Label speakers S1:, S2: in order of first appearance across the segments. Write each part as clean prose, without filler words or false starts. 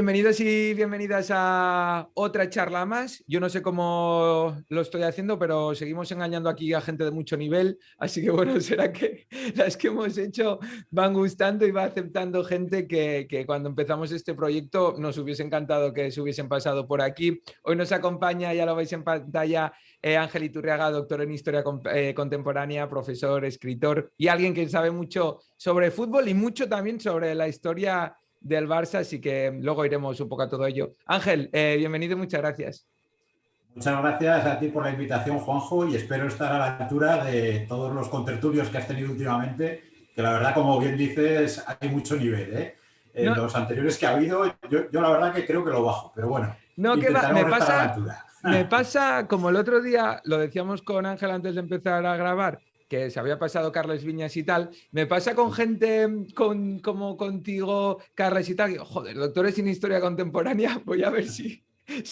S1: bienvenidos y bienvenidas a otra charla más. Yo no sé cómo lo estoy haciendo, pero seguimos engañando aquí a gente de mucho nivel. Así que bueno, será que las que hemos hecho van gustando y va aceptando gente que cuando empezamos este proyecto nos hubiese encantado que se hubiesen pasado por aquí. Hoy nos acompaña, ya lo veis en pantalla, Ángel Iturriaga, doctor en Historia Contemporánea, profesor, escritor y alguien que sabe mucho sobre fútbol y mucho también sobre la historia del Barça, así que luego iremos un poco a todo ello. Ángel, bienvenido y muchas gracias.
S2: Muchas gracias a ti por la invitación, Juanjo, y espero estar a la altura de todos los contertulios que has tenido últimamente, que la verdad, como bien dices, hay mucho nivel, ¿eh?
S1: No,
S2: Los anteriores que ha habido, yo la verdad que creo que lo bajo, pero bueno,
S1: no, que va,
S2: intentaremos estar a la altura.
S1: me pasa como el otro día, lo decíamos con Ángel antes de empezar a grabar, que se había pasado Carles Viñas y tal, me pasa con gente como contigo, Carles y tal, que, joder, doctores en historia contemporánea, voy a ver si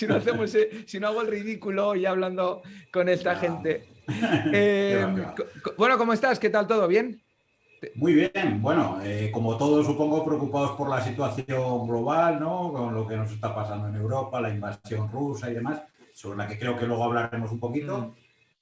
S1: no hacemos, si no hago el ridículo y hablando con esta
S2: No,
S1: gente.
S2: qué va, qué va.
S1: Bueno, ¿cómo estás? ¿Qué tal? ¿Todo bien?
S2: Muy bien, bueno, como todos supongo preocupados por la situación global, ¿no? Con lo que nos está pasando en Europa, la invasión rusa y demás, sobre la que creo que luego hablaremos un poquito,
S1: Mm.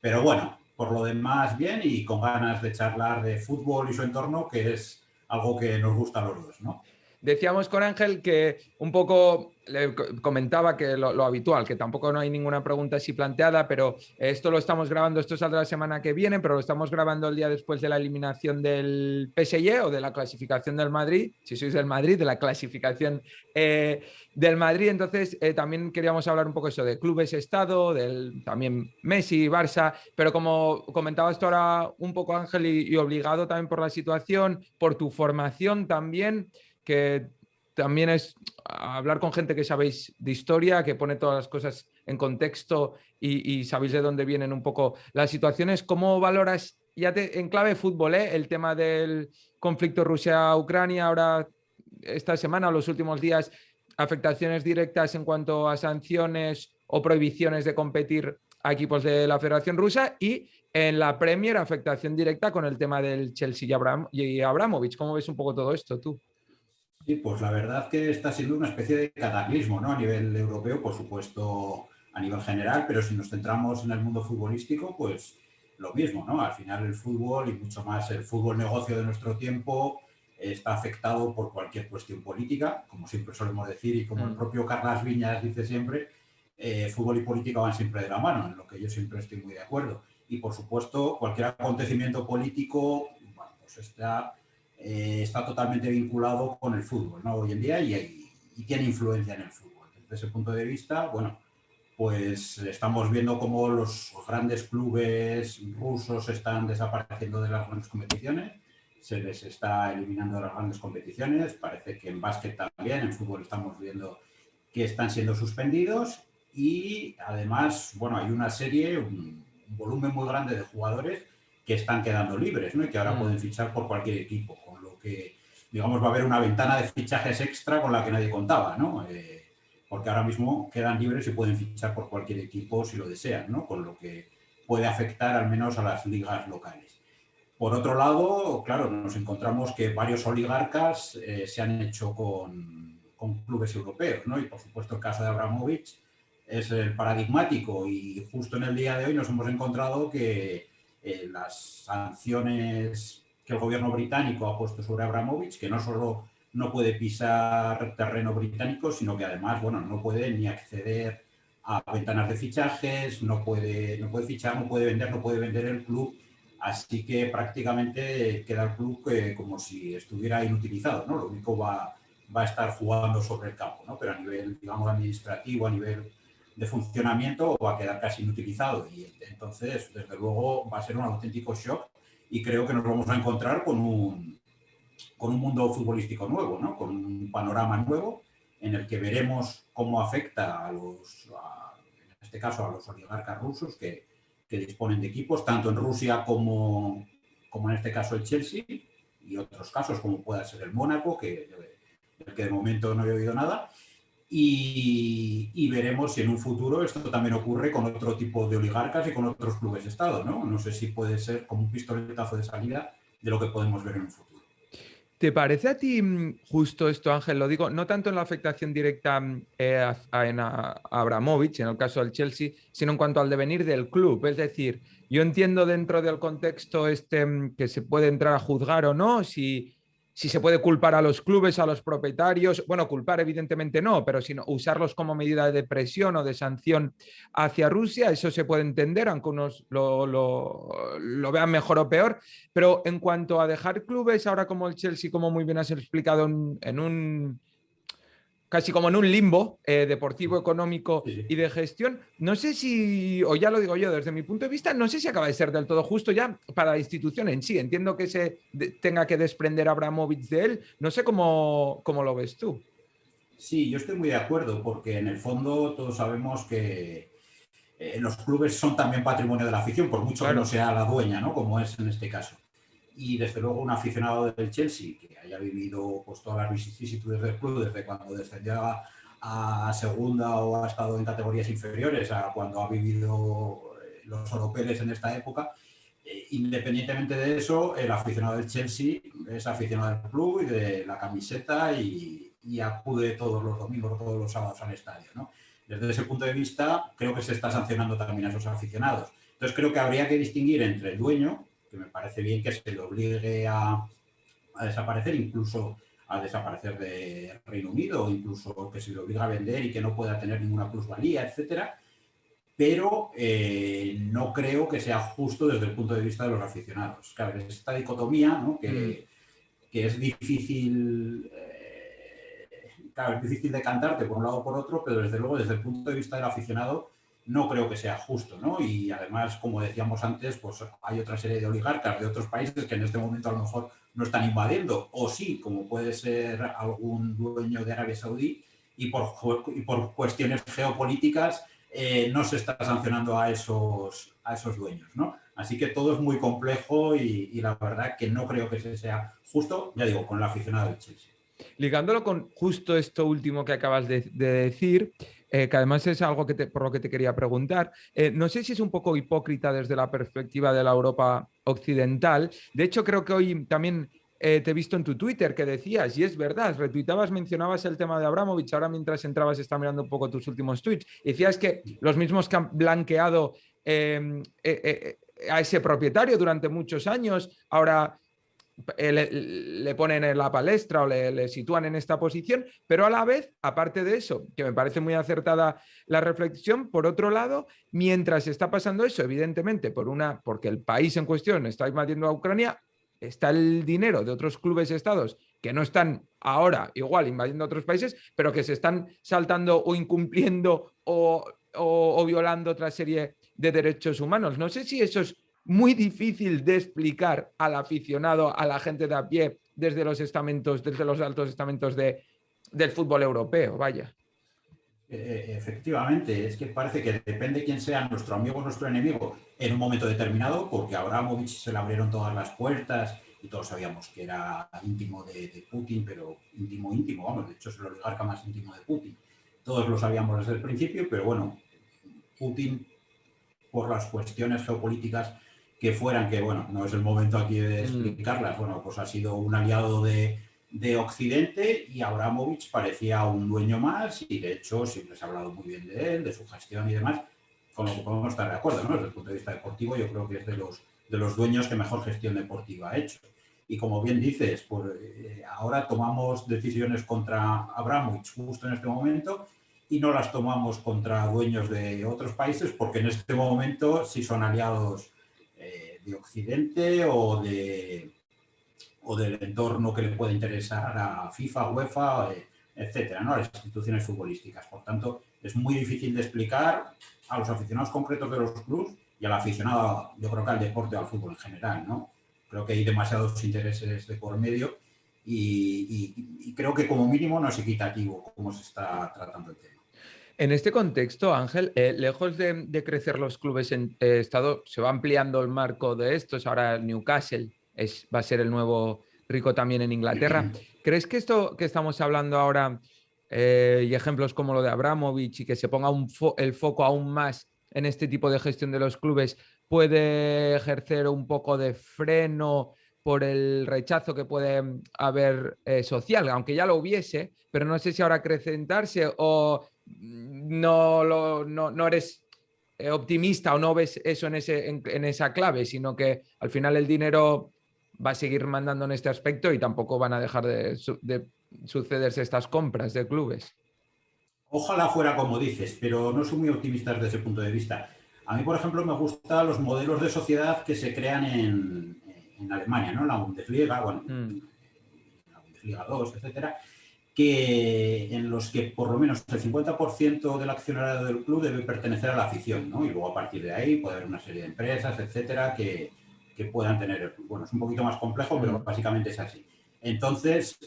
S2: pero bueno, por lo demás bien y con ganas de charlar de fútbol y su entorno, que es algo que nos gusta a los dos, ¿no?
S1: Decíamos con Ángel que un poco le comentaba que lo habitual, que tampoco no hay ninguna pregunta así planteada, pero esto lo estamos grabando, esto saldrá la semana que viene, pero lo estamos grabando el día después de la eliminación del PSG o de la clasificación del Madrid, si sois del Madrid, de la clasificación del Madrid. Entonces, también queríamos hablar un poco eso de clubes estado, del también Messi, Barça, pero como comentabas tú ahora un poco, Ángel, y obligado también por la situación, por tu formación también, que también es hablar con gente que sabéis de historia, que pone todas las cosas en contexto y sabéis de dónde vienen un poco las situaciones. ¿Cómo valoras, en clave fútbol, el tema del conflicto Rusia-Ucrania ahora, esta semana o los últimos días, afectaciones directas en cuanto a sanciones o prohibiciones de competir a equipos de la Federación Rusa y en la Premier afectación directa con el tema del Chelsea y Abramovich? ¿Cómo ves un poco todo esto tú?
S2: Sí, pues la verdad que está siendo una especie de cataclismo, ¿no? A nivel europeo, por supuesto, a nivel general, pero si nos centramos en el mundo futbolístico, pues lo mismo, ¿no? Al final el fútbol y mucho más el fútbol negocio de nuestro tiempo está afectado por cualquier cuestión política, como siempre solemos decir y como el propio Carlas Viñas dice siempre, fútbol y política van siempre de la mano, en lo que yo siempre estoy muy de acuerdo. Y por supuesto, cualquier acontecimiento político, bueno, pues está totalmente vinculado con el fútbol, ¿no? Hoy en día y tiene influencia en el fútbol. Desde ese punto de vista, bueno, pues estamos viendo cómo los grandes clubes rusos están desapareciendo de las grandes competiciones, se les está eliminando de las grandes competiciones, parece que en básquet también, en fútbol estamos viendo que están siendo suspendidos y además, bueno, hay una serie, un volumen muy grande de jugadores que están quedando libres, ¿no? Y que ahora pueden fichar por cualquier equipo, con lo que, digamos, va a haber una ventana de fichajes extra con la que nadie contaba, ¿no? Porque ahora mismo quedan libres y pueden fichar por cualquier equipo si lo desean, ¿no? Con lo que puede afectar al menos a las ligas locales. Por otro lado, claro, nos encontramos que varios oligarcas se han hecho con clubes europeos, ¿no? Y por supuesto el caso de Abramovich es el paradigmático y justo en el día de hoy nos hemos encontrado que las sanciones que el gobierno británico ha puesto sobre Abramovich, que no solo no puede pisar terreno británico, sino que además, bueno, no puede ni acceder a ventanas de fichajes, no puede fichar, no puede vender el club. Así que prácticamente queda el club como si estuviera inutilizado, ¿no? Lo único va a estar jugando sobre el campo, ¿no? Pero a nivel, digamos, administrativo, a nivel de funcionamiento, va a quedar casi inutilizado. Y entonces, desde luego, va a ser un auténtico shock y creo que nos vamos a encontrar con un mundo futbolístico nuevo, ¿no? Con un panorama nuevo en el que veremos cómo afecta en este caso, a los oligarcas rusos que disponen de equipos, tanto en Rusia como en este caso el Chelsea, y otros casos como pueda ser el Mónaco, del que de momento no he oído nada, y veremos si en un futuro esto también ocurre con otro tipo de oligarcas y con otros clubes de Estado, ¿no? No sé si puede ser como un pistoletazo de salida de lo que podemos ver en un futuro.
S1: ¿Te parece a ti justo esto, Ángel? Lo digo, no tanto en la afectación directa a Abramovich, en el caso del Chelsea, sino en cuanto al devenir del club. Es decir, yo entiendo dentro del contexto que se puede entrar a juzgar o no, si se puede culpar a los clubes, a los propietarios. Bueno, culpar evidentemente no, pero sino usarlos como medida de presión o de sanción hacia Rusia, eso se puede entender, aunque unos lo vean mejor o peor. Pero en cuanto a dejar clubes, ahora como el Chelsea, como muy bien has explicado, en un casi como en un limbo deportivo, económico
S2: Sí,
S1: y
S2: sí.
S1: de gestión, no sé si, o ya lo digo yo desde mi punto de vista, no sé si acaba de ser del todo justo ya para la institución en sí. Entiendo que tenga que desprender a Abramovich de él. No sé cómo lo ves tú.
S2: Sí, yo estoy muy de acuerdo, porque en el fondo todos sabemos que los clubes son también patrimonio de la afición, por mucho que no
S1: Claro.
S2: sea la dueña, ¿no? Como es en este caso. Y desde luego un aficionado del Chelsea que haya vivido pues, todas las vicisitudes del club desde cuando descendió a segunda o ha estado en categorías inferiores a cuando ha vivido los oropeles en esta época, independientemente de eso, el aficionado del Chelsea es aficionado del club y de la camiseta y acude todos los domingos o todos los sábados al estadio, ¿no? Desde ese punto de vista, creo que se está sancionando también a esos aficionados. Entonces, creo que habría que distinguir entre el dueño, que me parece bien que se le obligue a desaparecer, incluso a desaparecer de Reino Unido, o incluso que se le obliga a vender y que no pueda tener ninguna plusvalía, etcétera. Pero no creo que sea justo desde el punto de vista de los aficionados. Claro, es esta dicotomía, ¿no?
S1: Mm.
S2: Que es difícil, claro, es difícil decantarte por un lado o por otro, pero desde luego desde el punto de vista del aficionado no creo que sea justo, ¿no? Y además, como decíamos antes, pues hay otra serie de oligarcas de otros países que en este momento a lo mejor no están invadiendo, o sí, como puede ser algún dueño de Arabia Saudí, y por cuestiones geopolíticas no se está sancionando a esos dueños, ¿no? Así que todo es muy complejo y la verdad que no creo que sea justo, ya digo, con el aficionado del Chelsea.
S1: Ligándolo con justo esto último que acabas de decir, que además es algo por lo que te quería preguntar, no sé si es un poco hipócrita desde la perspectiva de la Europa occidental. De hecho, creo que hoy también te he visto en tu Twitter que decías, y es verdad, retuitabas, mencionabas el tema de Abramovich, ahora mientras entrabas estaba mirando un poco tus últimos tweets, y decías que los mismos que han blanqueado a ese propietario durante muchos años, ahora le ponen en la palestra o le sitúan en esta posición, pero a la vez, aparte de eso, que me parece muy acertada la reflexión, por otro lado, mientras está pasando eso, evidentemente, porque el país en cuestión está invadiendo a Ucrania, está el dinero de otros clubes y estados que no están ahora igual invadiendo a otros países, pero que se están saltando o incumpliendo o violando otra serie de derechos humanos. No sé si eso es muy difícil de explicar al aficionado, a la gente de a pie, desde los estamentos, desde los altos estamentos del fútbol europeo, vaya.
S2: Efectivamente, es que parece que depende quién sea nuestro amigo o nuestro enemigo en un momento determinado, porque a Abramovich se le abrieron todas las puertas y todos sabíamos que era íntimo de Putin, pero íntimo, íntimo, vamos, de hecho es el oligarca más íntimo de Putin. Todos lo sabíamos desde el principio, pero bueno, Putin, por las cuestiones geopolíticas que fueran, que bueno, no es el momento aquí de explicarlas, bueno, pues ha sido un aliado de Occidente y Abramovich parecía un dueño más y de hecho siempre se ha hablado muy bien de él, de su gestión y demás, con lo que podemos estar de acuerdo, ¿no? Desde el punto de vista deportivo yo creo que es de los dueños que mejor gestión deportiva ha hecho. Y como bien dices, pues, ahora tomamos decisiones contra Abramovich justo en este momento y no las tomamos contra dueños de otros países porque en este momento sí son aliados de Occidente o del entorno que le puede interesar a FIFA, UEFA, etcétera, ¿no? A las instituciones futbolísticas. Por tanto, es muy difícil de explicar a los aficionados concretos de los clubes y al aficionado, yo creo que al deporte, al fútbol en general, ¿no? Creo que hay demasiados intereses de por medio y creo que como mínimo no es equitativo cómo se está tratando el tema.
S1: En este contexto, Ángel, lejos de crecer los clubes en estado, se va ampliando el marco de estos. Ahora Newcastle va a ser el nuevo rico también en Inglaterra. ¿Crees que esto que estamos hablando ahora y ejemplos como lo de Abramovich y que se ponga el foco aún más en este tipo de gestión de los clubes puede ejercer un poco de freno por el rechazo que puede haber social, aunque ya lo hubiese, pero no sé si ahora acrecentarse o no eres optimista o no ves eso en esa clave, sino que al final el dinero va a seguir mandando en este aspecto y tampoco van a dejar de sucederse estas compras de clubes.
S2: Ojalá fuera como dices, pero no soy muy optimista desde ese punto de vista. A mí, por ejemplo, me gustan los modelos de sociedad que se crean en Alemania, ¿no? En la Bundesliga, bueno, en la Bundesliga 2, etcétera, en los que por lo menos el 50% del accionariado del club debe pertenecer a la afición, ¿no? Y luego a partir de ahí puede haber una serie de empresas, etcétera, que puedan tener, bueno, es un poquito más complejo, pero básicamente es así. Entonces,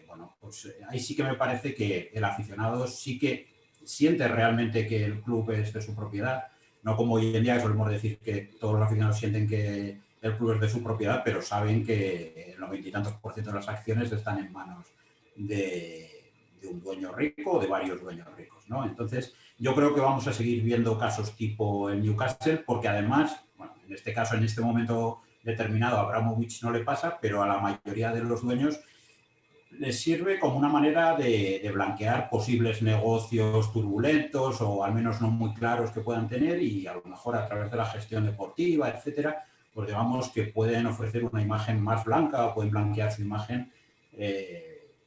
S2: bueno, pues ahí sí que me parece que el aficionado sí que siente realmente que el club es de su propiedad, no como hoy en día que solemos decir que todos los aficionados sienten que el club es de su propiedad, pero saben que el 90 y tantos % de las acciones están en manos de un dueño rico o de varios dueños ricos, ¿no? Entonces, yo creo que vamos a seguir viendo casos tipo el Newcastle, porque además, bueno, en este caso, en este momento determinado, a Abramovich no le pasa, pero a la mayoría de los dueños les sirve como una manera de blanquear posibles negocios turbulentos o al menos no muy claros que puedan tener y a lo mejor a través de la gestión deportiva, etcétera, pues digamos que pueden ofrecer una imagen más blanca o pueden blanquear su imagen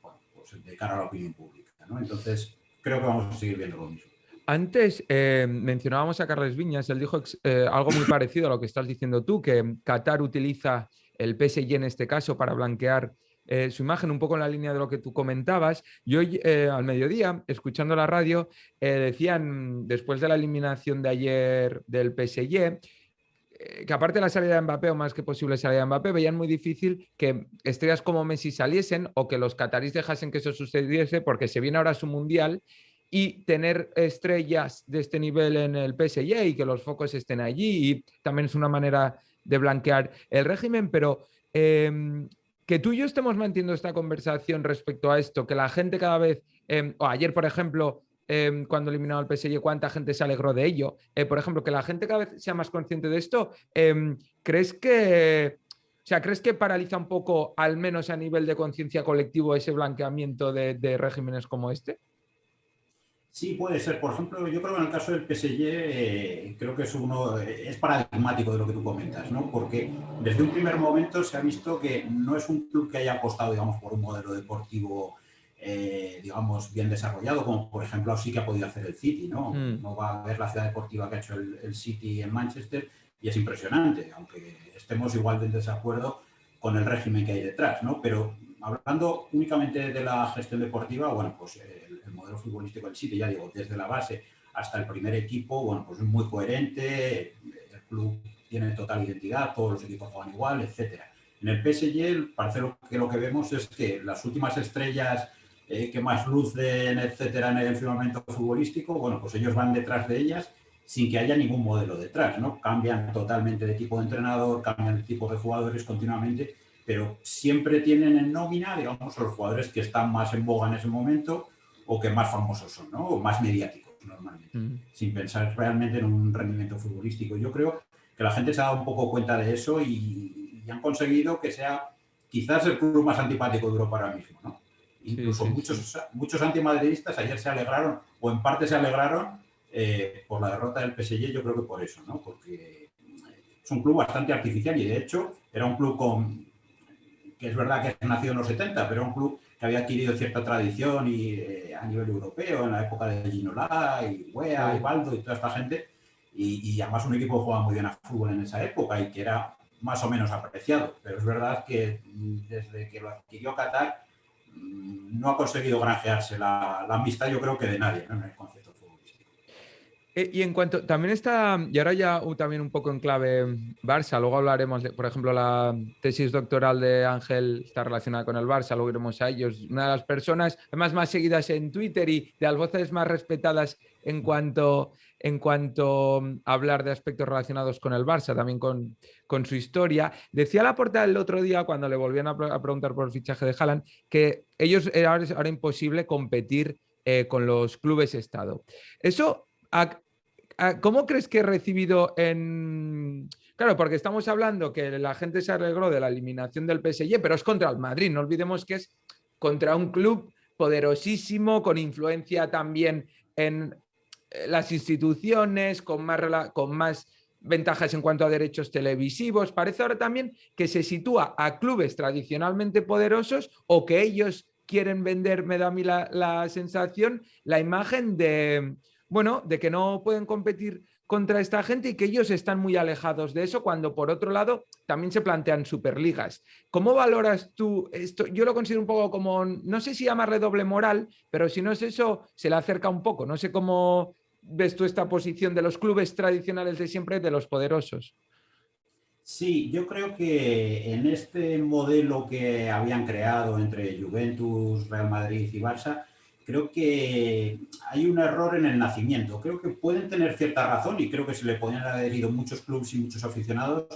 S2: bueno, pues de cara a la opinión pública, ¿no? Entonces, creo que vamos a seguir viendo lo mismo.
S1: Antes mencionábamos a Carles Viñas, él dijo algo muy parecido a lo que estás diciendo tú, que Qatar utiliza el PSG en este caso para blanquear su imagen, un poco en la línea de lo que tú comentabas. Y hoy al mediodía, escuchando la radio, decían, después de la eliminación de ayer del PSG, que aparte de la salida de Mbappé o más que posible salida de Mbappé, veían muy difícil que estrellas como Messi saliesen o que los cataríes dejasen que eso sucediese porque se viene ahora su mundial y tener estrellas de este nivel en el PSG y que los focos estén allí y también es una manera de blanquear el régimen, pero que tú y yo estemos manteniendo esta conversación respecto a esto, que la gente cada vez, o ayer por ejemplo, cuando eliminó al PSG, cuánta gente se alegró de ello. Por ejemplo, que la gente cada vez sea más consciente de esto. ¿Crees que, o sea, ¿crees que paraliza un poco, al menos a nivel de conciencia colectivo, ese blanqueamiento de regímenes como este?
S2: Sí, puede ser. Por ejemplo, yo creo que en el caso del PSG creo que es paradigmático de lo que tú comentas, ¿no? Porque desde un primer momento se ha visto que no es un club que haya apostado, digamos, por un modelo deportivo, digamos, bien desarrollado, como por ejemplo sí que ha podido hacer el City, ¿no? No va a ver la ciudad deportiva que ha hecho el City en Manchester y es impresionante, aunque estemos igual de en desacuerdo con el régimen que hay detrás, ¿no? Pero hablando únicamente de la gestión deportiva, bueno, pues el modelo futbolístico del City, ya digo, desde la base hasta el primer equipo, bueno, pues es muy coherente, el club tiene total identidad, todos los equipos juegan igual, etcétera. En el PSG parece que lo que vemos es que las últimas estrellas que más lucen, etcétera, en el firmamento futbolístico, bueno, pues ellos van detrás de ellas sin que haya ningún modelo detrás, ¿no? Cambian totalmente de tipo de entrenador, cambian de tipo de jugadores continuamente, pero siempre tienen en nómina, digamos, a los jugadores que están más en boga en ese momento o que más famosos son, ¿no? O más mediáticos normalmente, sin pensar realmente en un rendimiento futbolístico. Yo creo que la gente se ha dado un poco cuenta de eso y han conseguido que sea quizás el club más antipático de Europa ahora mismo, ¿no? Incluso muchos antimadridistas ayer se alegraron, o en parte se alegraron, por la derrota del PSG, yo creo que por eso, ¿no? Porque es un club bastante artificial y de hecho era un club que es verdad que es nacido en los 70, pero era un club que había adquirido cierta tradición y a nivel europeo, en la época de Ginola y Wea y Baldo y toda esta gente, y además un equipo que jugaba muy bien a fútbol en esa época y que era más o menos apreciado, pero es verdad que desde que lo adquirió Qatar no ha conseguido granjearse la amistad, yo creo que de nadie, ¿no? En el concepto futbolístico.
S1: Y en cuanto, también está, y ahora ya también un poco en clave Barça, luego hablaremos, por ejemplo, la tesis doctoral de Ángel está relacionada con el Barça, luego iremos a ellos. Una de las personas, además, más seguidas en Twitter y de las voces más respetadas en cuanto a hablar de aspectos relacionados con el Barça, también con su historia. Decía Laporta el otro día, cuando le volvían a preguntar por el fichaje de Haaland, que ellos ahora imposible competir con los clubes Estado. Eso... ¿Cómo crees que he recibido Claro, porque estamos hablando que la gente se alegró de la eliminación del PSG, pero es contra el Madrid. No olvidemos que es contra un club poderosísimo, con influencia también en las instituciones, con más ventajas en cuanto a derechos televisivos. Parece ahora también que se sitúa a clubes tradicionalmente poderosos o que ellos quieren vender, me da a mí la sensación, la imagen de, bueno, de que no pueden competir contra esta gente y que ellos están muy alejados de eso, cuando por otro lado también se plantean superligas. ¿Cómo valoras tú esto? Yo lo considero un poco como, no sé si llamarle doble moral, pero si no es eso, se le acerca un poco. No sé cómo ves tú esta posición de los clubes tradicionales de siempre, de los poderosos.
S2: Sí, yo creo que en este modelo que habían creado entre Juventus, Real Madrid y Barça, creo que hay un error en el nacimiento. Creo que pueden tener cierta razón y creo que se le podrían haber adherido muchos clubes y muchos aficionados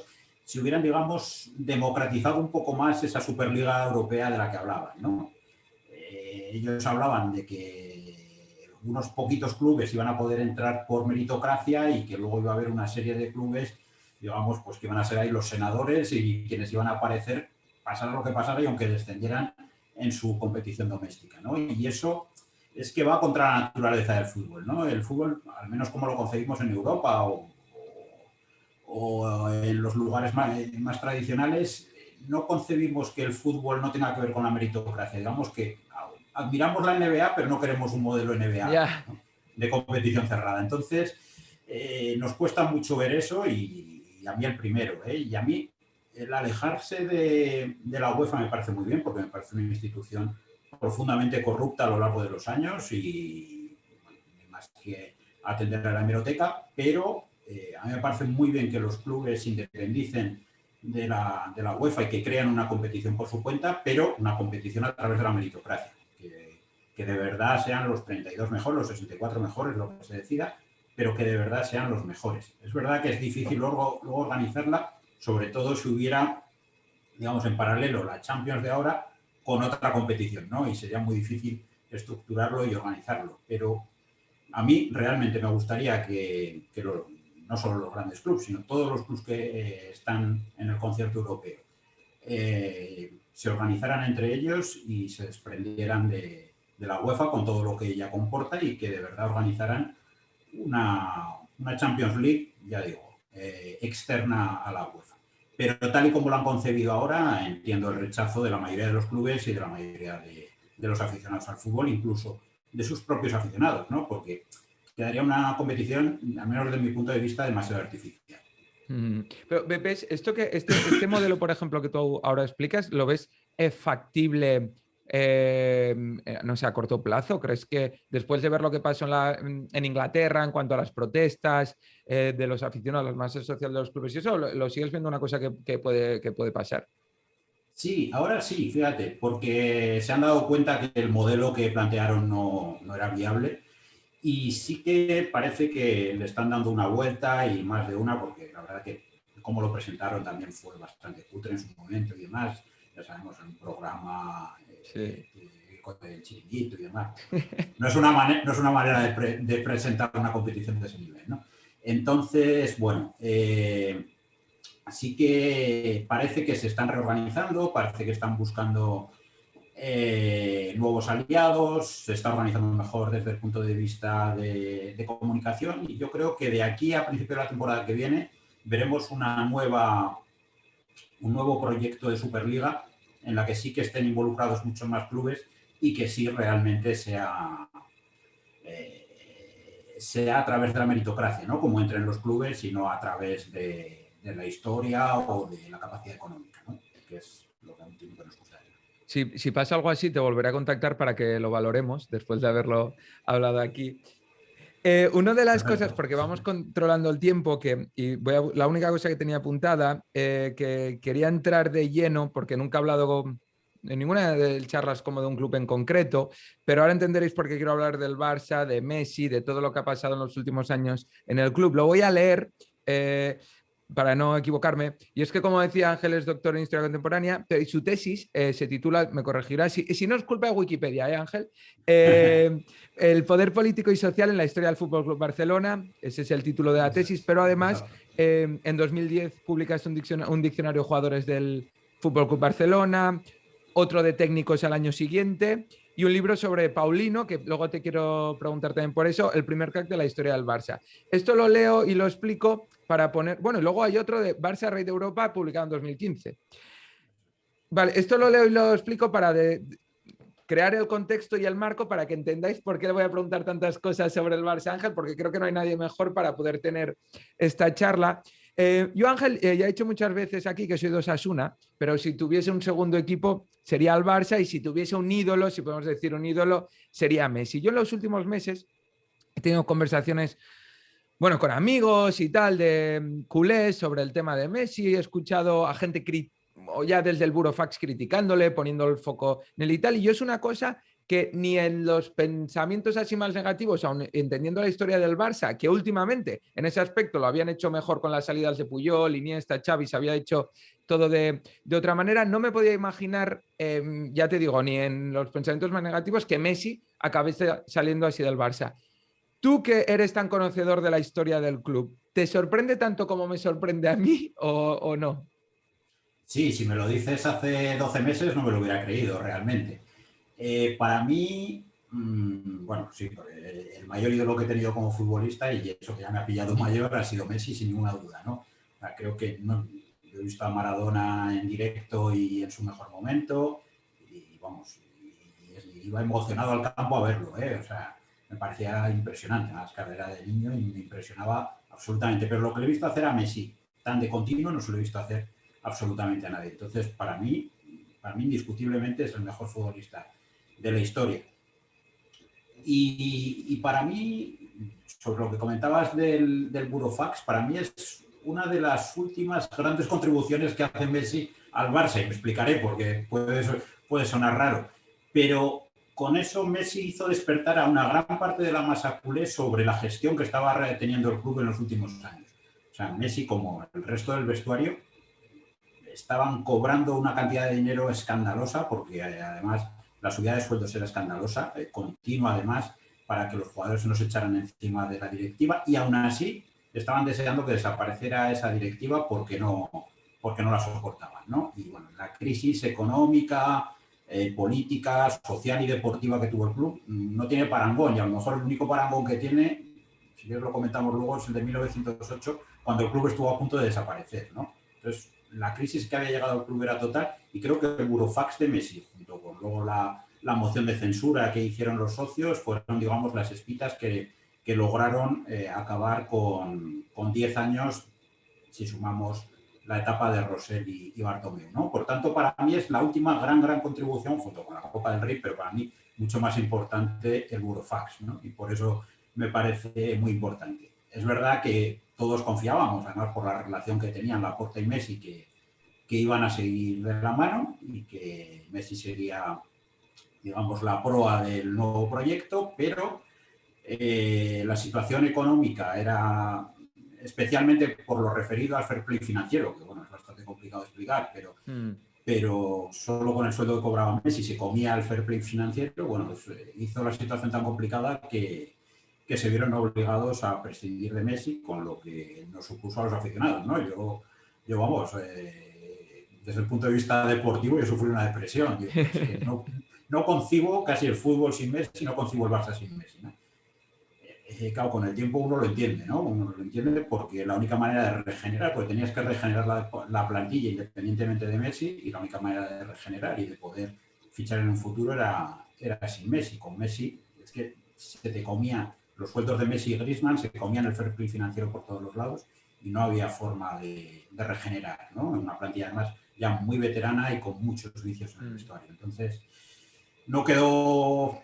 S2: si hubieran, digamos, democratizado un poco más esa Superliga Europea de la que hablaban, ¿no? Ellos hablaban de que unos poquitos clubes iban a poder entrar por meritocracia y que luego iba a haber una serie de clubes, digamos, pues que iban a ser ahí los senadores y quienes iban a aparecer, pasara lo que pasara y aunque descendieran en su competición doméstica, ¿no? Y eso es que va contra la naturaleza del fútbol, ¿no? El fútbol, al menos como lo concebimos en Europa o en los lugares más tradicionales, no concebimos que el fútbol no tenga que ver con la meritocracia. Digamos que admiramos la NBA, pero no queremos un modelo NBA,
S1: Ya.
S2: ¿no? De competición cerrada. Entonces, nos cuesta mucho ver eso y a mí el primero. Y a mí el alejarse de la UEFA me parece muy bien, porque me parece una institución profundamente corrupta a lo largo de los años y bueno, más que atender a la hemeroteca, pero a mí me parece muy bien que los clubes se independicen de la UEFA y que crean una competición por su cuenta, pero una competición a través de la meritocracia. Que de verdad sean los 32 mejores, los 64 mejores, lo que se decida, pero que de verdad sean los mejores. Es verdad que es difícil luego organizarla, sobre todo si hubiera, digamos, en paralelo la Champions de ahora con otra competición, ¿no? Y sería muy difícil estructurarlo y organizarlo. Pero a mí realmente me gustaría que no solo los grandes clubes, sino todos los clubes que están en el concierto europeo se organizaran entre ellos y se desprendieran de la UEFA con todo lo que ella comporta y que de verdad organizaran una Champions League, ya digo, externa a la UEFA. Pero tal y como lo han concebido ahora, entiendo el rechazo de la mayoría de los clubes y de la mayoría de los aficionados al fútbol, incluso de sus propios aficionados, ¿no? Porque quedaría una competición, al menos desde mi punto de vista, demasiado artificial.
S1: Pero ves, este modelo, por ejemplo, que tú ahora explicas, ¿lo ves factible, no sé, a corto plazo? ¿Crees que después de ver lo que pasó en Inglaterra en cuanto a las protestas de los aficionados, las masas sociales de los clubes y eso, lo sigues viendo una cosa que puede pasar?
S2: Sí, ahora sí, fíjate, porque se han dado cuenta que el modelo que plantearon no era viable y sí que parece que le están dando una vuelta y más de una, porque la verdad que como lo presentaron también fue bastante cutre en su momento y demás. Ya sabemos, en un programa
S1: Sí.
S2: con el chiringuito y demás. No es una manera de presentar una competición de ese nivel, ¿no? Entonces, bueno, así que parece que se están reorganizando, parece que están buscando nuevos aliados, se está organizando mejor desde el punto de vista de comunicación y yo creo que de aquí a principio de la temporada que viene veremos un nuevo proyecto de Superliga en la que sí que estén involucrados muchos más clubes y que sí realmente sea a través de la meritocracia, ¿no? Como entren los clubes y no a través de la historia o de la capacidad económica, ¿no? Que es lo que último que nos gustaría.
S1: Si pasa algo así, te volveré a contactar para que lo valoremos después de haberlo hablado aquí. Una de las cosas,
S2: Perfecto.
S1: porque vamos controlando el tiempo, la única cosa que tenía apuntada, que quería entrar de lleno, porque nunca he hablado en ninguna de charlas como de un club en concreto, pero ahora entenderéis por qué quiero hablar del Barça, de Messi, de todo lo que ha pasado en los últimos años en el club. Lo voy a leer. para no equivocarme, y es que, como decía Ángel, es doctor en Historia Contemporánea, pero su tesis se titula, me corregirá, si no es culpa de Wikipedia, Ángel, El poder político y social en la historia del Fútbol Club Barcelona, ese es el título de la
S2: Eso
S1: tesis,
S2: es,
S1: pero además
S2: exacto.
S1: en 2010 publicaste un diccionario de jugadores del Fútbol Club Barcelona, otro de técnicos al año siguiente y un libro sobre Paulino, que luego te quiero preguntar también por eso, el primer crack de la historia del Barça. Esto lo leo y lo explico para poner, bueno, y luego hay otro de Barça Rey de Europa publicado en 2015. Vale, esto lo leo y lo explico para crear el contexto y el marco para que entendáis por qué le voy a preguntar tantas cosas sobre el Barça Ángel, porque creo que no hay nadie mejor para poder tener esta charla. Yo, Ángel, ya he dicho muchas veces aquí que soy de Osasuna, pero si tuviese un segundo equipo sería el Barça y si tuviese un ídolo, si podemos decir un ídolo, sería Messi. Yo en los últimos meses he tenido conversaciones, bueno, con amigos y tal, de culés sobre el tema de Messi. He escuchado a gente o ya desde el Burofax criticándole, poniendo el foco en el y tal. Y yo es una cosa que ni en los pensamientos así más negativos, aun entendiendo la historia del Barça, que últimamente en ese aspecto lo habían hecho mejor con las salidas de Puyol, Iniesta, Xavi, se había hecho todo de otra manera, no me podía imaginar, ya te digo, ni en los pensamientos más negativos, que Messi acabase saliendo así del Barça. Tú que eres tan conocedor de la historia del club, ¿te sorprende tanto como me sorprende a mí o no?
S2: Sí, si me lo dices hace 12 meses no me lo hubiera creído realmente. Para mí, bueno, sí, el mayor ídolo que he tenido como futbolista, y eso que ya me ha pillado mayor, ha sido Messi, sin ninguna duda, ¿no? O sea, creo que no, yo he visto a Maradona en directo y en su mejor momento, y vamos, y iba emocionado al campo a verlo, ¿eh? O sea, me parecía impresionante, las carreras de niño y me impresionaba absolutamente. Pero lo que le he visto hacer a Messi, tan de continuo, no se lo he visto hacer absolutamente a nadie. Entonces, para mí indiscutiblemente es el mejor futbolista de la historia. Y para mí, sobre lo que comentabas del Burofax, para mí es una de las últimas grandes contribuciones que hace Messi al Barça. Y me explicaré porque puede sonar raro. Pero con eso Messi hizo despertar a una gran parte de la masa culé sobre la gestión que estaba teniendo el club en los últimos años. O sea, Messi, como el resto del vestuario, estaban cobrando una cantidad de dinero escandalosa, porque además la subida de sueldos era escandalosa, continua además, para que los jugadores no se echaran encima de la directiva, y aún así estaban deseando que desapareciera esa directiva porque no la soportaban, ¿no? Y bueno, la crisis económica, política, social y deportiva que tuvo el club no tiene parangón, y a lo mejor el único parangón que tiene, si bien lo comentamos luego, es el de 1908, cuando el club estuvo a punto de desaparecer, ¿no? Entonces, la crisis que había llegado al club era total, y creo que el burofax de Messi, junto con luego la moción de censura que hicieron los socios, fueron, digamos, las espitas que lograron acabar con 10 años, si sumamos la etapa de Rosell y Bartomeu, ¿no? Por tanto, para mí es la última gran contribución, junto con la Copa del Rey, pero para mí mucho más importante el burofax, ¿no? Y por eso me parece muy importante. Es verdad que todos confiábamos, además por la relación que tenían Laporta y Messi, que iban a seguir de la mano y que Messi sería, digamos, la proa del nuevo proyecto, pero la situación económica era, especialmente por lo referido al fair play financiero, que bueno, es bastante complicado de explicar, pero solo con el sueldo que cobraba Messi se comía el fair play financiero, bueno, pues hizo la situación tan complicada que se vieron obligados a prescindir de Messi, con lo que nos supuso a los aficionados, ¿no? Yo vamos, desde el punto de vista deportivo, yo sufrí una depresión. Es que no concibo casi el fútbol sin Messi, no concibo el Barça sin Messi, ¿no? Claro, con el tiempo uno lo entiende, ¿no? Uno lo entiende porque la única manera de regenerar, porque tenías que regenerar la plantilla independientemente de Messi, y la única manera de regenerar y de poder fichar en un futuro era sin Messi. Con Messi es que se te comía los sueldos de Messi y Griezmann, se comían el fair play financiero por todos los lados y no había forma de regenerar, ¿no? En una plantilla además ya muy veterana y con muchos vicios en el vestuario. Entonces, no quedó...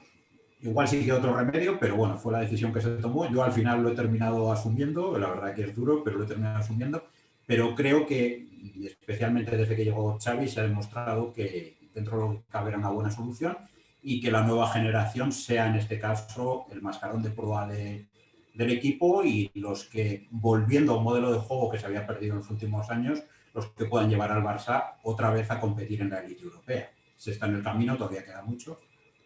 S2: Igual sí que otro remedio, pero bueno, fue la decisión que se tomó. Yo al final lo he terminado asumiendo, la verdad que es duro, pero lo he terminado asumiendo. Pero creo que, especialmente desde que llegó Xavi, se ha demostrado que dentro de lo que cabe era una buena solución y que la nueva generación sea en este caso el mascarón de prueba de del equipo y los que, volviendo a un modelo de juego que se había perdido en los últimos años, los que puedan llevar al Barça otra vez a competir en la élite europea. Se está en el camino, todavía queda mucho,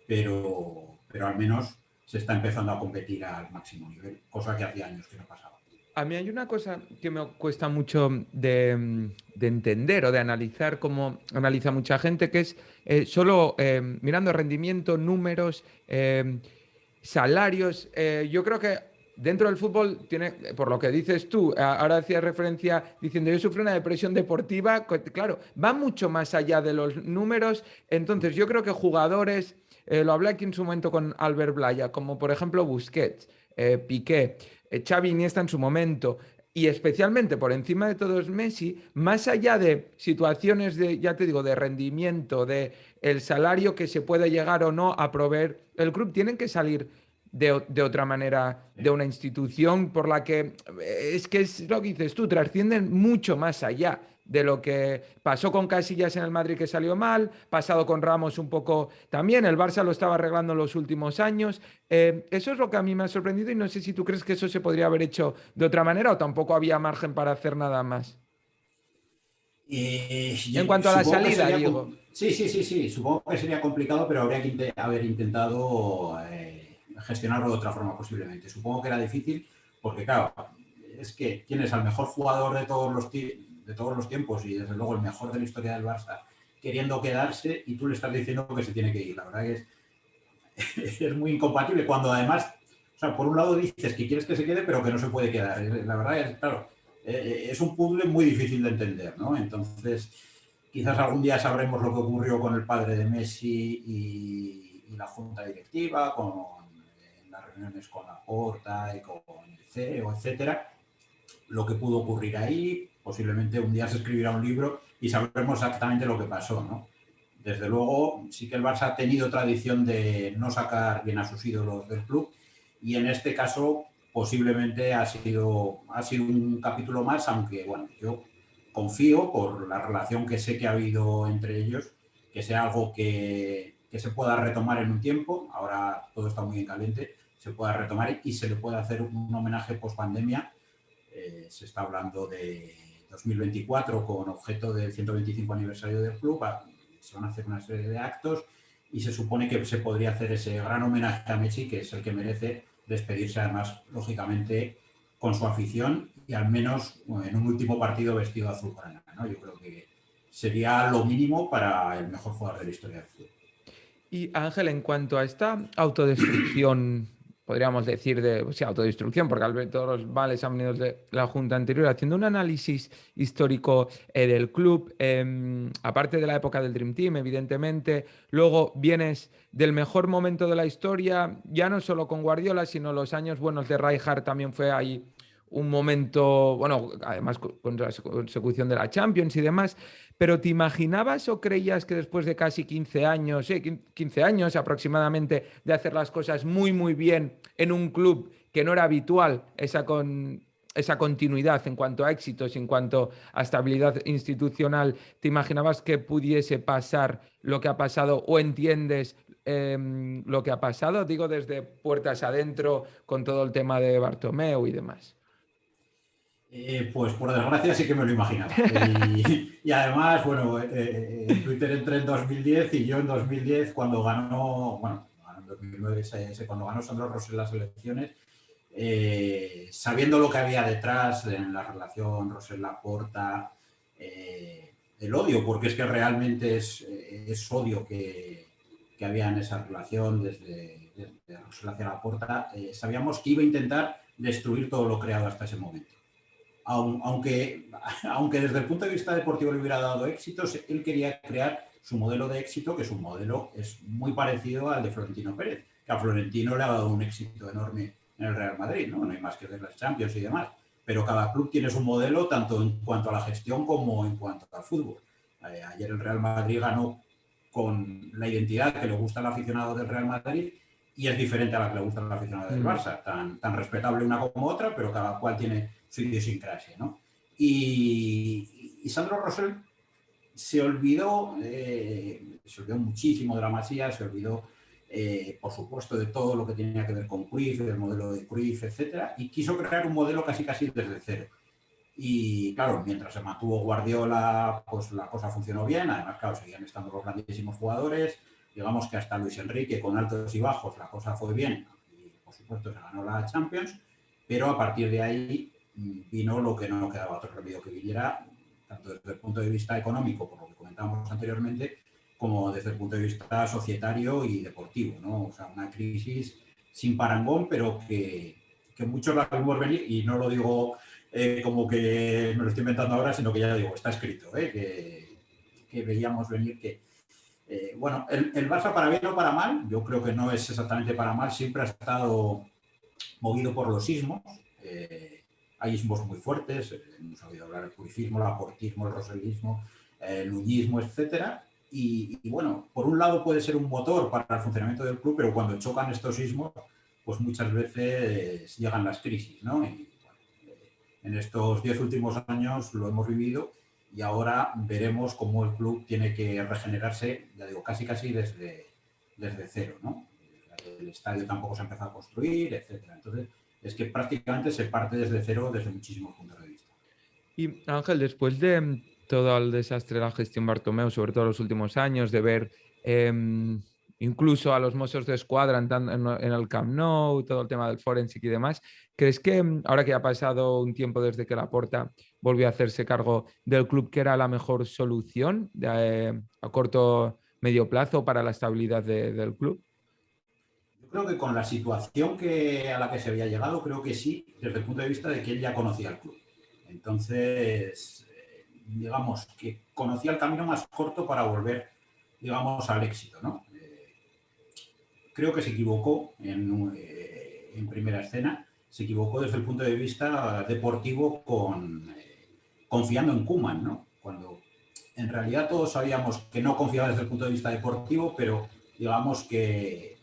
S2: pero al menos se está empezando a competir al máximo nivel, cosa que hacía años que no pasaba.
S1: A mí hay una cosa que me cuesta mucho de entender o de analizar, como analiza mucha gente, que es solo mirando rendimiento, números, salarios. Yo creo que dentro del fútbol tiene, por lo que dices tú, ahora hacías referencia diciendo yo sufrí una depresión deportiva, claro, va mucho más allá de los números. Entonces yo creo que jugadores, lo hablé aquí en su momento con Albert Blaya, como por ejemplo Busquets, Piqué, Xavi Iniesta en su momento, y especialmente por encima de todos Messi, más allá de situaciones de, ya te digo, de rendimiento, de el salario que se puede llegar o no a proveer el club, tienen que salir de otra manera de una institución por la que es lo que dices tú, trascienden mucho más allá de lo que pasó con Casillas en el Madrid que salió mal, pasado con Ramos un poco también, el Barça lo estaba arreglando en los últimos años. Eso es lo que a mí me ha sorprendido y no sé si tú crees que eso se podría haber hecho de otra manera o tampoco había margen para hacer nada más. En cuanto a la
S2: Supongo que
S1: salida,
S2: sería...
S1: digo.
S2: Sí, sí, sí, sí. Supongo que sería complicado, pero habría que haber intentado gestionarlo de otra forma posiblemente. Supongo que era difícil porque, claro, es que tienes al mejor jugador de todos los tiempos y, desde luego, el mejor de la historia del Barça queriendo quedarse y tú le estás diciendo que se tiene que ir. La verdad que es muy incompatible cuando además, o sea, por un lado dices que quieres que se quede, pero que no se puede quedar. La verdad es, claro, es un puzzle muy difícil de entender, ¿no? Entonces, quizás algún día sabremos lo que ocurrió con el padre de Messi y la junta directiva, en las reuniones con Laporta y con el CEO, etcétera, lo que pudo ocurrir ahí. Posiblemente un día se escribirá un libro y sabremos exactamente lo que pasó, ¿no? Desde luego, sí que el Barça ha tenido tradición de no sacar bien a sus ídolos del club y en este caso posiblemente ha sido un capítulo más, aunque bueno, yo confío por la relación que sé que ha habido entre ellos, que sea algo que se pueda retomar en un tiempo. Ahora todo está muy en caliente, se pueda retomar y se le pueda hacer un homenaje post pandemia. Se está hablando de 2024 con objeto del 125 aniversario del club. Se van a hacer una serie de actos y se supone que se podría hacer ese gran homenaje a Messi, que es el que merece despedirse, además, lógicamente, con su afición y al menos en un último partido vestido azul granada, ¿no? Yo creo que sería lo mínimo para el mejor jugador de la historia del fútbol.
S1: Y Ángel, en cuanto a esta autodestrucción, podríamos decir de, o sea, autodestrucción, porque al ver todos los males han venido de la Junta anterior, haciendo un análisis histórico del club, aparte de la época del Dream Team, evidentemente, luego vienes del mejor momento de la historia, ya no solo con Guardiola, sino los años buenos de Rijkaard también fue ahí un momento, bueno, además con la consecución de la Champions y demás, pero ¿te imaginabas o creías que después de casi 15 años, 15 años aproximadamente, de hacer las cosas muy, muy bien en un club que no era habitual, esa continuidad en cuanto a éxitos, en cuanto a estabilidad institucional, ¿te imaginabas que pudiese pasar lo que ha pasado o entiendes lo que ha pasado? Digo, desde puertas adentro, con todo el tema de Bartomeu y demás.
S2: Pues por desgracia sí que me lo imaginaba. Y además, bueno, en Twitter entré en 2010 y yo en 2010 cuando ganó, bueno, en 2009 cuando ganó Sandro Rosell las elecciones, sabiendo lo que había detrás en la relación Rosell-Laporta, el odio, porque es que realmente es odio que había en esa relación desde Rosell hacia Laporta, sabíamos que iba a intentar destruir todo lo creado hasta ese momento. Aunque desde el punto de vista deportivo le hubiera dado éxitos, él quería crear su modelo de éxito, que su modelo es muy parecido al de Florentino Pérez, que a Florentino le ha dado un éxito enorme en el Real Madrid, ¿no? No hay más que ver las Champions y demás, pero cada club tiene su modelo tanto en cuanto a la gestión como en cuanto al fútbol. Ayer el Real Madrid ganó con la identidad que le gusta al aficionado del Real Madrid y es diferente a la que le gusta al aficionado del Barça, tan respetable una como otra, pero cada cual tiene su idiosincrasia, ¿no? Y Sandro Rosell se olvidó muchísimo de la Masía, se olvidó por supuesto, de todo lo que tenía que ver con Cruyff, del modelo de Cruyff, etcétera, y quiso crear un modelo casi desde cero. Y claro, mientras se mantuvo Guardiola, pues la cosa funcionó bien. Además, claro, seguían estando los grandísimos jugadores. Digamos que hasta Luis Enrique, con altos y bajos, la cosa fue bien. Y por supuesto se ganó la Champions. Pero a partir de ahí vino lo que no quedaba otro remedio que viniera, tanto desde el punto de vista económico, por lo que comentábamos anteriormente, como desde el punto de vista societario y deportivo, ¿no? O sea, una crisis sin parangón, pero que muchos la vimos venir, y no lo digo como que me lo estoy inventando ahora, sino que ya digo, está escrito, que veíamos venir que, bueno, el Barça para bien o para mal, yo creo que no es exactamente para mal, siempre ha estado movido por los ismos. Hay ismos muy fuertes, hemos oído hablar del purifismo, el aportismo, el rosellismo, el nuñismo, etcétera. Y bueno, por un lado puede ser un motor para el funcionamiento del club, pero cuando chocan estos ismos, pues muchas veces llegan las crisis, ¿no? Y, en estos 10 últimos años lo hemos vivido y ahora veremos cómo el club tiene que regenerarse, ya digo, casi desde cero, ¿no? El estadio tampoco se ha empezado a construir, etcétera. Entonces, es que prácticamente se parte desde cero desde muchísimos puntos de vista.
S1: Y Ángel, después de todo el desastre de la gestión Bartomeu, sobre todo en los últimos años, de ver incluso a los Mossos de Escuadra en el Camp Nou, todo el tema del forensic y demás, ¿crees que ahora que ha pasado un tiempo desde que Laporta volvió a hacerse cargo del club, que era la mejor solución a corto medio plazo para la estabilidad del club?
S2: Yo creo que con la situación a la que se había llegado, creo que sí, desde el punto de vista de que él ya conocía el club. Entonces, digamos que conocía el camino más corto para volver, digamos, al éxito, ¿no? Creo que se equivocó en primera escena, se equivocó desde el punto de vista deportivo confiando en Koeman, ¿no? Cuando en realidad todos sabíamos que no confiaba desde el punto de vista deportivo, pero digamos que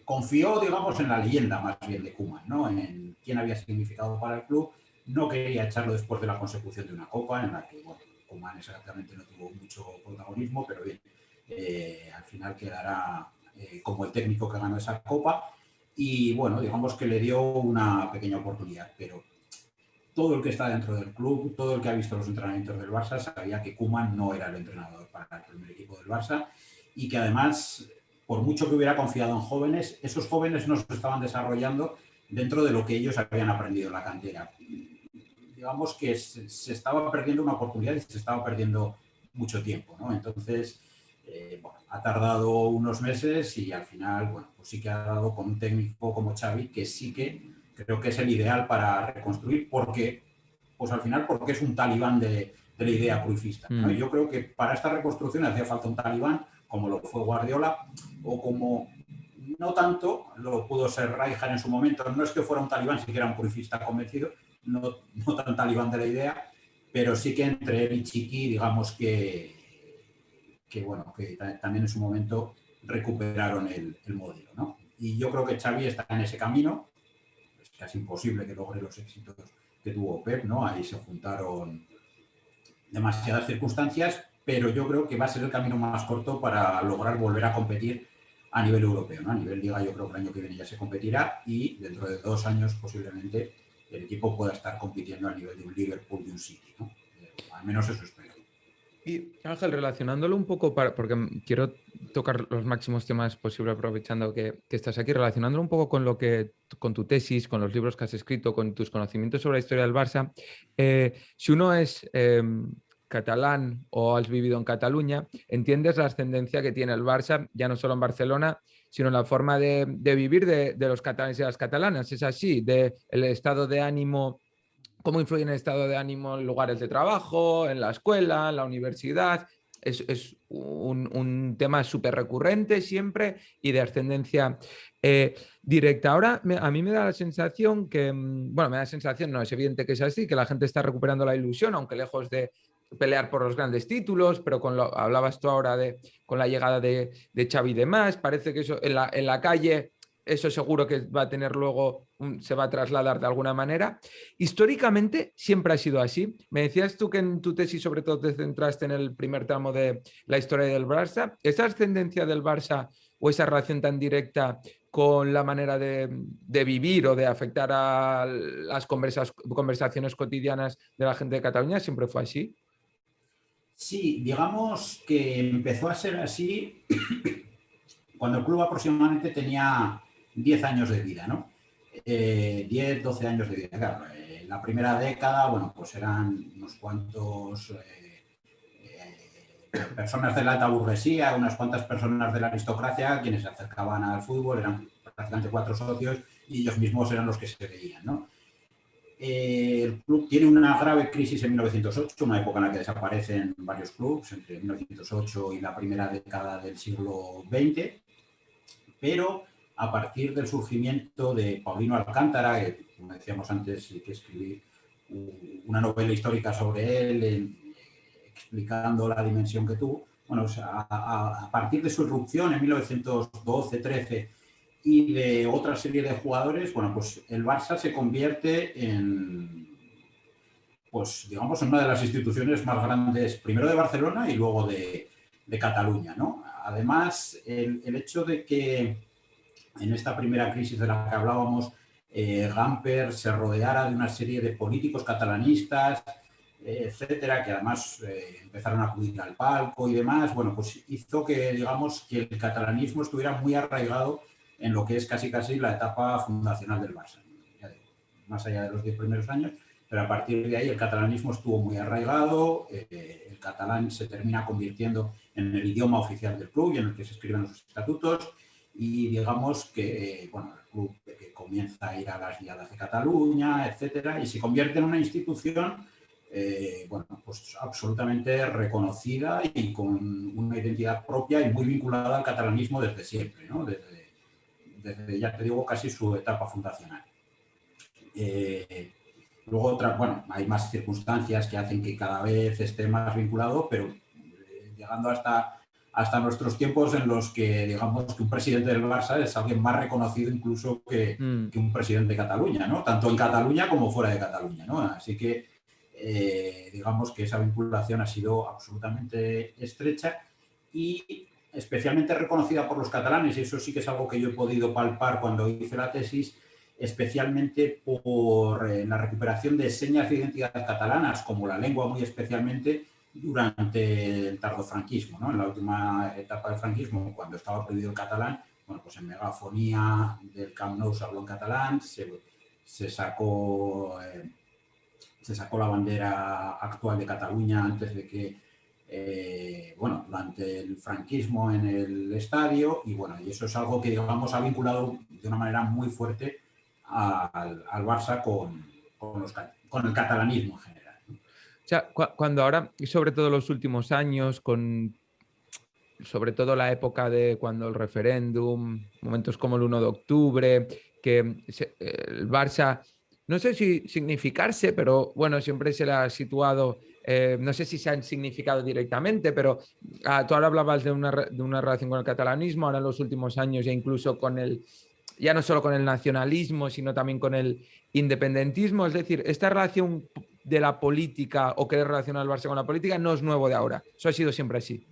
S2: confió, digamos, en la leyenda más bien de Koeman, ¿no? En quién había significado para el club. No quería echarlo después de la consecución de una copa, en la que, bueno, Koeman exactamente no tuvo mucho protagonismo, pero bien, al final quedará como el técnico que ganó esa copa. Y bueno, digamos que le dio una pequeña oportunidad, pero todo el que está dentro del club, todo el que ha visto los entrenamientos del Barça, sabía que Koeman no era el entrenador para el primer equipo del Barça y que además, por mucho que hubiera confiado en jóvenes, esos jóvenes no se estaban desarrollando dentro de lo que ellos habían aprendido en la cantera. Digamos que se estaba perdiendo una oportunidad y se estaba perdiendo mucho tiempo, ¿no? Entonces, bueno, ha tardado unos meses y al final, bueno, pues sí que ha dado con un técnico como Xavi, que sí que creo que es el ideal para reconstruir, porque, pues al final, porque es un talibán de la idea cruyffista, ¿no? Y yo creo que para esta reconstrucción hacía falta un talibán, como lo fue Guardiola, o como no tanto lo pudo ser Rijkaard en su momento. No es que fuera un talibán, sí que era un cruyffista convencido, no tan talibán de la idea, pero sí que entre él y Chiqui, digamos que bueno, que también en su momento recuperaron el modelo, ¿no? Y yo creo que Xavi está en ese camino. Es casi imposible que logre los éxitos que tuvo Pep, ¿no? Ahí se juntaron demasiadas circunstancias, pero yo creo que va a ser el camino más corto para lograr volver a competir a nivel europeo, ¿no? A nivel liga yo creo que el año que viene ya se competirá y dentro de 2 años posiblemente el equipo pueda estar compitiendo a nivel de un Liverpool, de un City, ¿no? Al menos eso espero.
S1: Y Ángel, relacionándolo un poco, porque quiero tocar los máximos temas posibles aprovechando que estás aquí, relacionándolo un poco con tu tesis, con los libros que has escrito, con tus conocimientos sobre la historia del Barça, si uno es catalán o has vivido en Cataluña, entiendes la ascendencia que tiene el Barça, ya no solo en Barcelona, sino en la forma de vivir de los catalanes y las catalanas. Es así, del estado de ánimo, cómo influye en el estado de ánimo en lugares de trabajo, en la escuela, en la universidad. Es un tema súper recurrente siempre y de ascendencia directa. Ahora a mí me da la sensación que, bueno, me da la sensación, no, es evidente que es así, que la gente está recuperando la ilusión, aunque lejos de pelear por los grandes títulos, pero hablabas tú ahora con la llegada de Xavi y demás, parece que eso en la calle, eso seguro que va a tener luego, se va a trasladar de alguna manera. Históricamente siempre ha sido así. Me decías tú que en tu tesis sobre todo te centraste en el primer tramo de la historia del Barça. ¿Esa ascendencia del Barça o esa relación tan directa con la manera de vivir o de afectar a las conversaciones cotidianas de la gente de Cataluña? ¿Siempre fue así?
S2: Sí, digamos que empezó a ser así cuando el club aproximadamente tenía 10 años de vida, ¿no? 10, 12 años de vida. Claro, la primera década, bueno, pues eran unos cuantos personas de la alta burguesía, unas cuantas personas de la aristocracia quienes se acercaban al fútbol, eran prácticamente 4 socios y ellos mismos eran los que se veían, ¿no? El club tiene una grave crisis en 1908, una época en la que desaparecen varios clubes, entre 1908 y la primera década del siglo XX, pero a partir del surgimiento de Paulino Alcántara, que, como decíamos antes, que escribí una novela histórica sobre él, explicando la dimensión que tuvo, bueno, o sea, a partir de su irrupción en 1912-13 y de otra serie de jugadores, bueno, pues el Barça se convierte en, pues digamos, en una de las instituciones más grandes, primero de Barcelona y luego de Cataluña, ¿no? Además, el hecho de que en esta primera crisis de la que hablábamos, Gamper se rodeara de una serie de políticos catalanistas, etcétera, que además empezaron a acudir al palco y demás, bueno, pues hizo que, digamos, que el catalanismo estuviera muy arraigado en lo que es casi la etapa fundacional del Barça. Ya digo, más allá de los 10 primeros años, pero a partir de ahí el catalanismo estuvo muy arraigado, el catalán se termina convirtiendo en el idioma oficial del club y en el que se escriben los estatutos, y digamos que, bueno, el club comienza a ir a las guiadas de Cataluña, etcétera, y se convierte en una institución bueno, pues absolutamente reconocida y con una identidad propia y muy vinculada al catalanismo desde siempre, ¿no? Desde, ya te digo, casi su etapa fundacional. Luego, bueno, hay más circunstancias que hacen que cada vez esté más vinculado, pero llegando hasta nuestros tiempos en los que, digamos, que un presidente del Barça es alguien más reconocido incluso que un presidente de Cataluña, ¿no? Tanto en Cataluña como fuera de Cataluña, ¿no? Así que, digamos que esa vinculación ha sido absolutamente estrecha y especialmente reconocida por los catalanes, y eso sí que es algo que yo he podido palpar cuando hice la tesis, especialmente por la recuperación de señas de identidad catalanas, como la lengua muy especialmente, durante el tardofranquismo, ¿no? En la última etapa del franquismo, cuando estaba prohibido el catalán, bueno, pues en megafonía del Camp Nou se habló en catalán, se sacó la bandera actual de Cataluña antes de que, bueno, durante el franquismo en el estadio, y bueno, y eso es algo que, digamos, ha vinculado de una manera muy fuerte al Barça con el catalanismo en general.
S1: O sea, cuando ahora, y sobre todo los últimos años, con sobre todo la época de cuando el referéndum, momentos como el 1 de octubre, que el Barça, no sé si significarse, pero bueno, siempre se le ha situado, no sé si se han significado directamente, pero tú ahora hablabas de una relación con el catalanismo, ahora en los últimos años ya incluso con el, ya no solo con el nacionalismo, sino también con el independentismo, es decir, esta relación de la política o querer relacionar al Barça con la política no es nuevo de ahora, eso ha sido siempre así.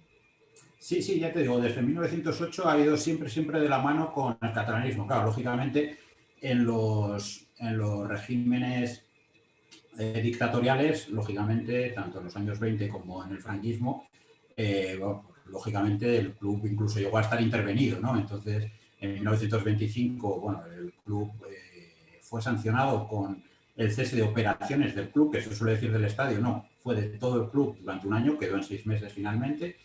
S2: Sí, sí, ya te digo, desde 1908 ha ido siempre de la mano con el catalanismo. Claro, lógicamente en los regímenes dictatoriales, lógicamente, tanto en los años 20 como en el franquismo, bueno, lógicamente el club incluso llegó a estar intervenido, ¿no? Entonces, en 1925, bueno, el club fue sancionado con el cese de operaciones del club, que se suele decir del estadio, no, fue de todo el club durante un año, quedó en 6 meses finalmente,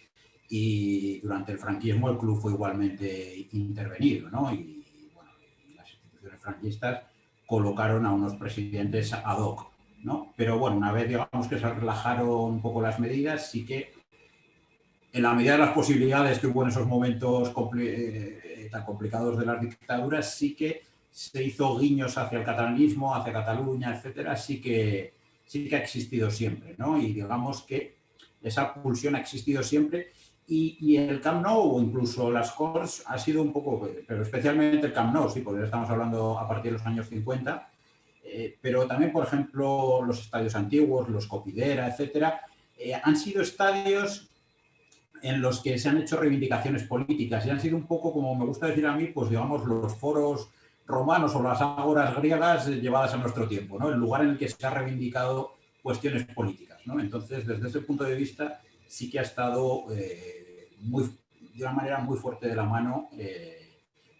S2: y durante el franquismo el club fue igualmente intervenido, ¿no? Y bueno, las instituciones franquistas colocaron a unos presidentes ad hoc, ¿no? Pero bueno, una vez digamos que se relajaron un poco las medidas, sí que en la medida de las posibilidades que hubo en esos momentos tan complicados de las dictaduras, sí que se hizo guiños hacia el catalanismo, hacia Cataluña, etcétera, sí que ha existido siempre, ¿no? Y digamos que esa pulsión ha existido siempre. Y el Camp Nou o incluso las Corts ha sido un poco, pero especialmente el Camp Nou, sí, porque estamos hablando a partir de los años 50, pero también, por ejemplo, los estadios antiguos, los Copidera, etcétera, han sido estadios en los que se han hecho reivindicaciones políticas y han sido un poco, como me gusta decir a mí, pues digamos los foros romanos o las ágoras griegas llevadas a nuestro tiempo, ¿no? El lugar en el que se ha reivindicado cuestiones políticas, ¿no? Entonces, desde ese punto de vista, sí que ha estado de una manera muy fuerte de la mano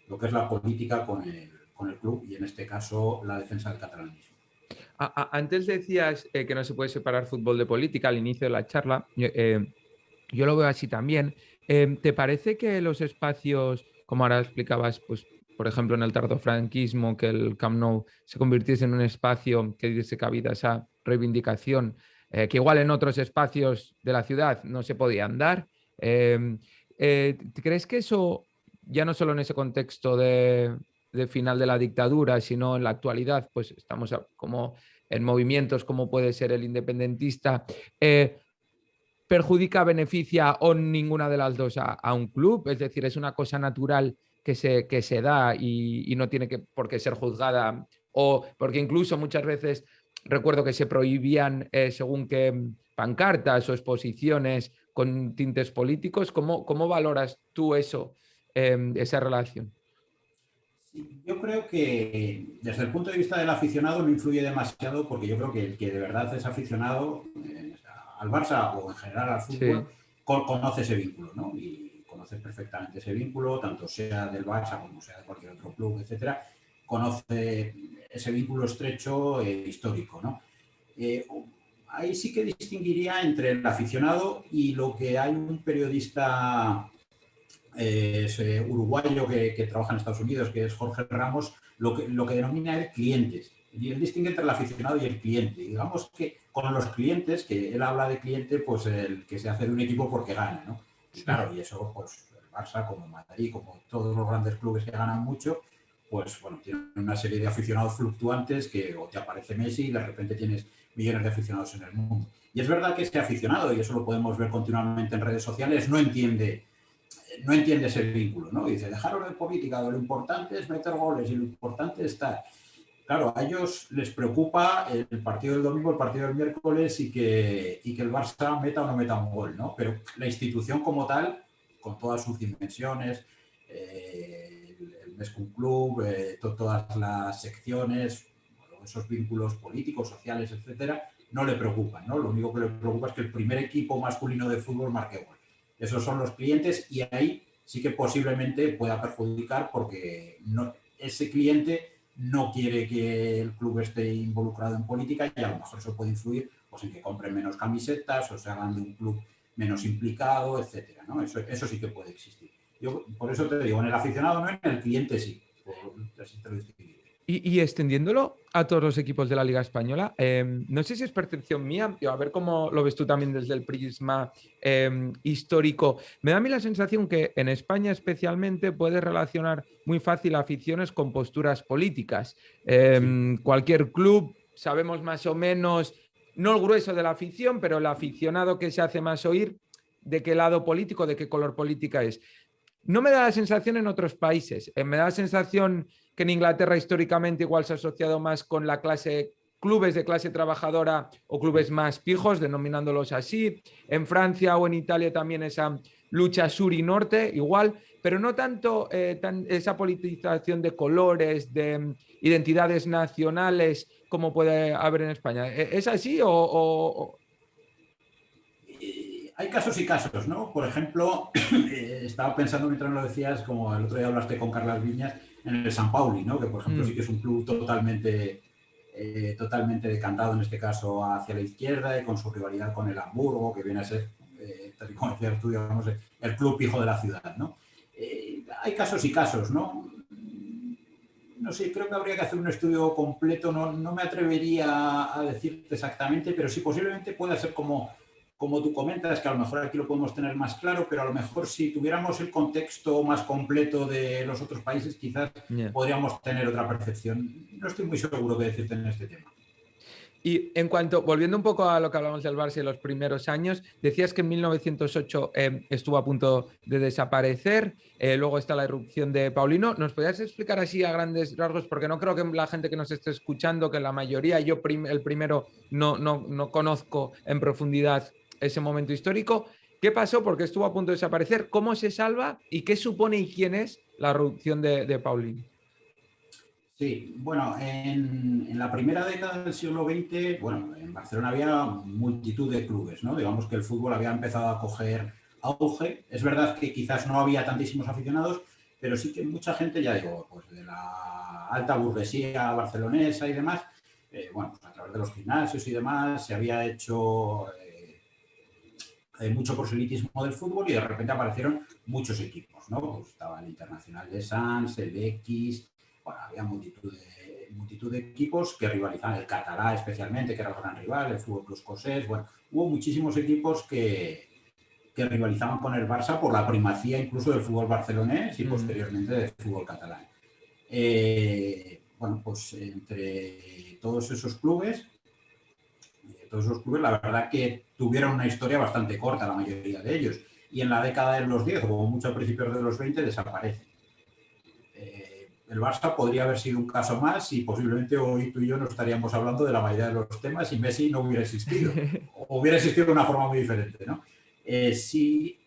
S2: lo que es la política con el club y, en este caso, la defensa del catalanismo.
S1: Antes decías que no se puede separar fútbol de política al inicio de la charla. Yo lo veo así también. ¿Te parece que los espacios, como ahora explicabas, pues, por ejemplo, en el tardofranquismo, que el Camp Nou se convirtiese en un espacio que diese cabida a esa reivindicación, que igual en otros espacios de la ciudad no se podían dar? ¿Crees que eso, ya no solo en ese contexto de final de la dictadura, sino en la actualidad, pues estamos como en movimientos como puede ser el independentista, perjudica, beneficia o ninguna de las dos a un club? Es decir, es una cosa natural que se da y no tiene por qué ser juzgada, o porque incluso muchas veces recuerdo que se prohibían según qué pancartas o exposiciones con tintes políticos. ¿Cómo valoras tú eso, esa relación?
S2: Yo creo que desde el punto de vista del aficionado no influye demasiado, porque yo creo que el que de verdad es aficionado al Barça o en general al fútbol
S1: Sí.
S2: conoce ese vínculo, ¿no? Y conoce perfectamente ese vínculo, tanto sea del Barça como sea de cualquier otro club, etcétera. Conoce ese vínculo estrecho histórico, ¿no? Ahí sí que distinguiría entre el aficionado y lo que hay un periodista uruguayo que trabaja en Estados Unidos, que es Jorge Ramos, lo que denomina el clientes. Y él distingue entre el aficionado y el cliente. Digamos que con los clientes, que él habla de cliente, pues el que se hace de un equipo porque gana, ¿no? Y
S1: Sí.
S2: claro, y eso, pues el Barça, como Madrid, como todos los grandes clubes que ganan mucho, pues bueno, tienen una serie de aficionados fluctuantes que o te aparece Messi y de repente tienes millones de aficionados en el mundo. Y es verdad que ese aficionado, y eso lo podemos ver continuamente en redes sociales, no entiende ese vínculo, ¿no? Dice, dejaros de política, lo importante es meter goles y lo importante es estar. Claro, a ellos les preocupa el partido del domingo, el partido del miércoles y que el Barça meta o no meta un gol, ¿no? Pero la institución como tal, con todas sus dimensiones, el Meskun Club, todas las secciones, bueno, esos vínculos políticos, sociales, etcétera, no le preocupan, ¿no? Lo único que le preocupa es que el primer equipo masculino de fútbol marque gol. Esos son los clientes y ahí sí que posiblemente pueda perjudicar porque ese cliente no quiere que el club esté involucrado en política y a lo mejor eso puede influir pues, en que compren menos camisetas o se hagan de un club menos implicado, etcétera, ¿no? Eso sí que puede existir. Yo por eso te digo, en el aficionado no, en el cliente sí. Así te lo distinguiré.
S1: Y extendiéndolo a todos los equipos de la Liga Española, no sé si es percepción mía, a ver cómo lo ves tú también desde el prisma histórico. Me da a mí la sensación que en España especialmente puedes relacionar muy fácil aficiones con posturas políticas.
S2: Sí.
S1: Cualquier club, sabemos más o menos, no el grueso de la afición, pero el aficionado que se hace más oír, de qué lado político, de qué color política es. No me da la sensación en otros países. Me da la sensación que en Inglaterra históricamente igual se ha asociado más con la clase, clubes de clase trabajadora o clubes más pijos, denominándolos así. En Francia o en Italia también esa lucha sur y norte, igual, pero no tanto esa politización de colores, de identidades nacionales como puede haber en España. ¿Es así o...
S2: Hay casos y casos, ¿no? Por ejemplo, estaba pensando mientras lo decías, como el otro día hablaste con Carlas Viñas, en el San Pauli, ¿no? Que por ejemplo sí que es un club totalmente decantado en este caso hacia la izquierda y con su rivalidad con el Hamburgo, que viene a ser, tal y como decías tú, digamos, el club hijo de la ciudad, ¿no? Hay casos y casos, ¿no? No sé, creo que habría que hacer un estudio completo, no me atrevería a decirte exactamente, pero sí posiblemente pueda ser como tú comentas, que a lo mejor aquí lo podemos tener más claro, pero a lo mejor si tuviéramos el contexto más completo de los otros países, quizás
S1: Yeah.
S2: podríamos tener otra percepción. No estoy muy seguro qué decirte en este tema.
S1: Y en cuanto, volviendo un poco a lo que hablamos del Barça en los primeros años, decías que en 1908 estuvo a punto de desaparecer, luego está la irrupción de Paulino. ¿Nos podrías explicar así a grandes rasgos? Porque no creo que la gente que nos esté escuchando, que la mayoría, el primero, no conozco en profundidad ese momento histórico. ¿Qué pasó? Porque estuvo a punto de desaparecer. ¿Cómo se salva? ¿Y qué supone y quién es la reducción de Paulino?
S2: Sí, bueno, en la primera década del siglo XX, bueno, en Barcelona había multitud de clubes, ¿no? Digamos que el fútbol había empezado a coger auge. Es verdad que quizás no había tantísimos aficionados, pero sí que mucha gente, ya digo, pues de la alta burguesía barcelonesa y demás, bueno, pues a través de los gimnasios y demás, se había hecho mucho proselitismo del fútbol y de repente aparecieron muchos equipos, ¿no? Pues estaba el Internacional de Sants, el X, bueno, había multitud de equipos que rivalizaban, el Catalá especialmente, que era el gran rival, el Fútbol Club Escocés, bueno, hubo muchísimos equipos que rivalizaban con el Barça por la primacía incluso del fútbol barcelonés y posteriormente del fútbol catalán. Bueno, pues entre todos esos clubes, la verdad que tuvieron una historia bastante corta, la mayoría de ellos, y en la década de los 10 o como mucho a principios de los 20 desaparecen. El Barça podría haber sido un caso más y posiblemente hoy tú y yo no estaríamos hablando de la mayoría de los temas y Messi no hubiera existido, o hubiera existido de una forma muy diferente, ¿no? Si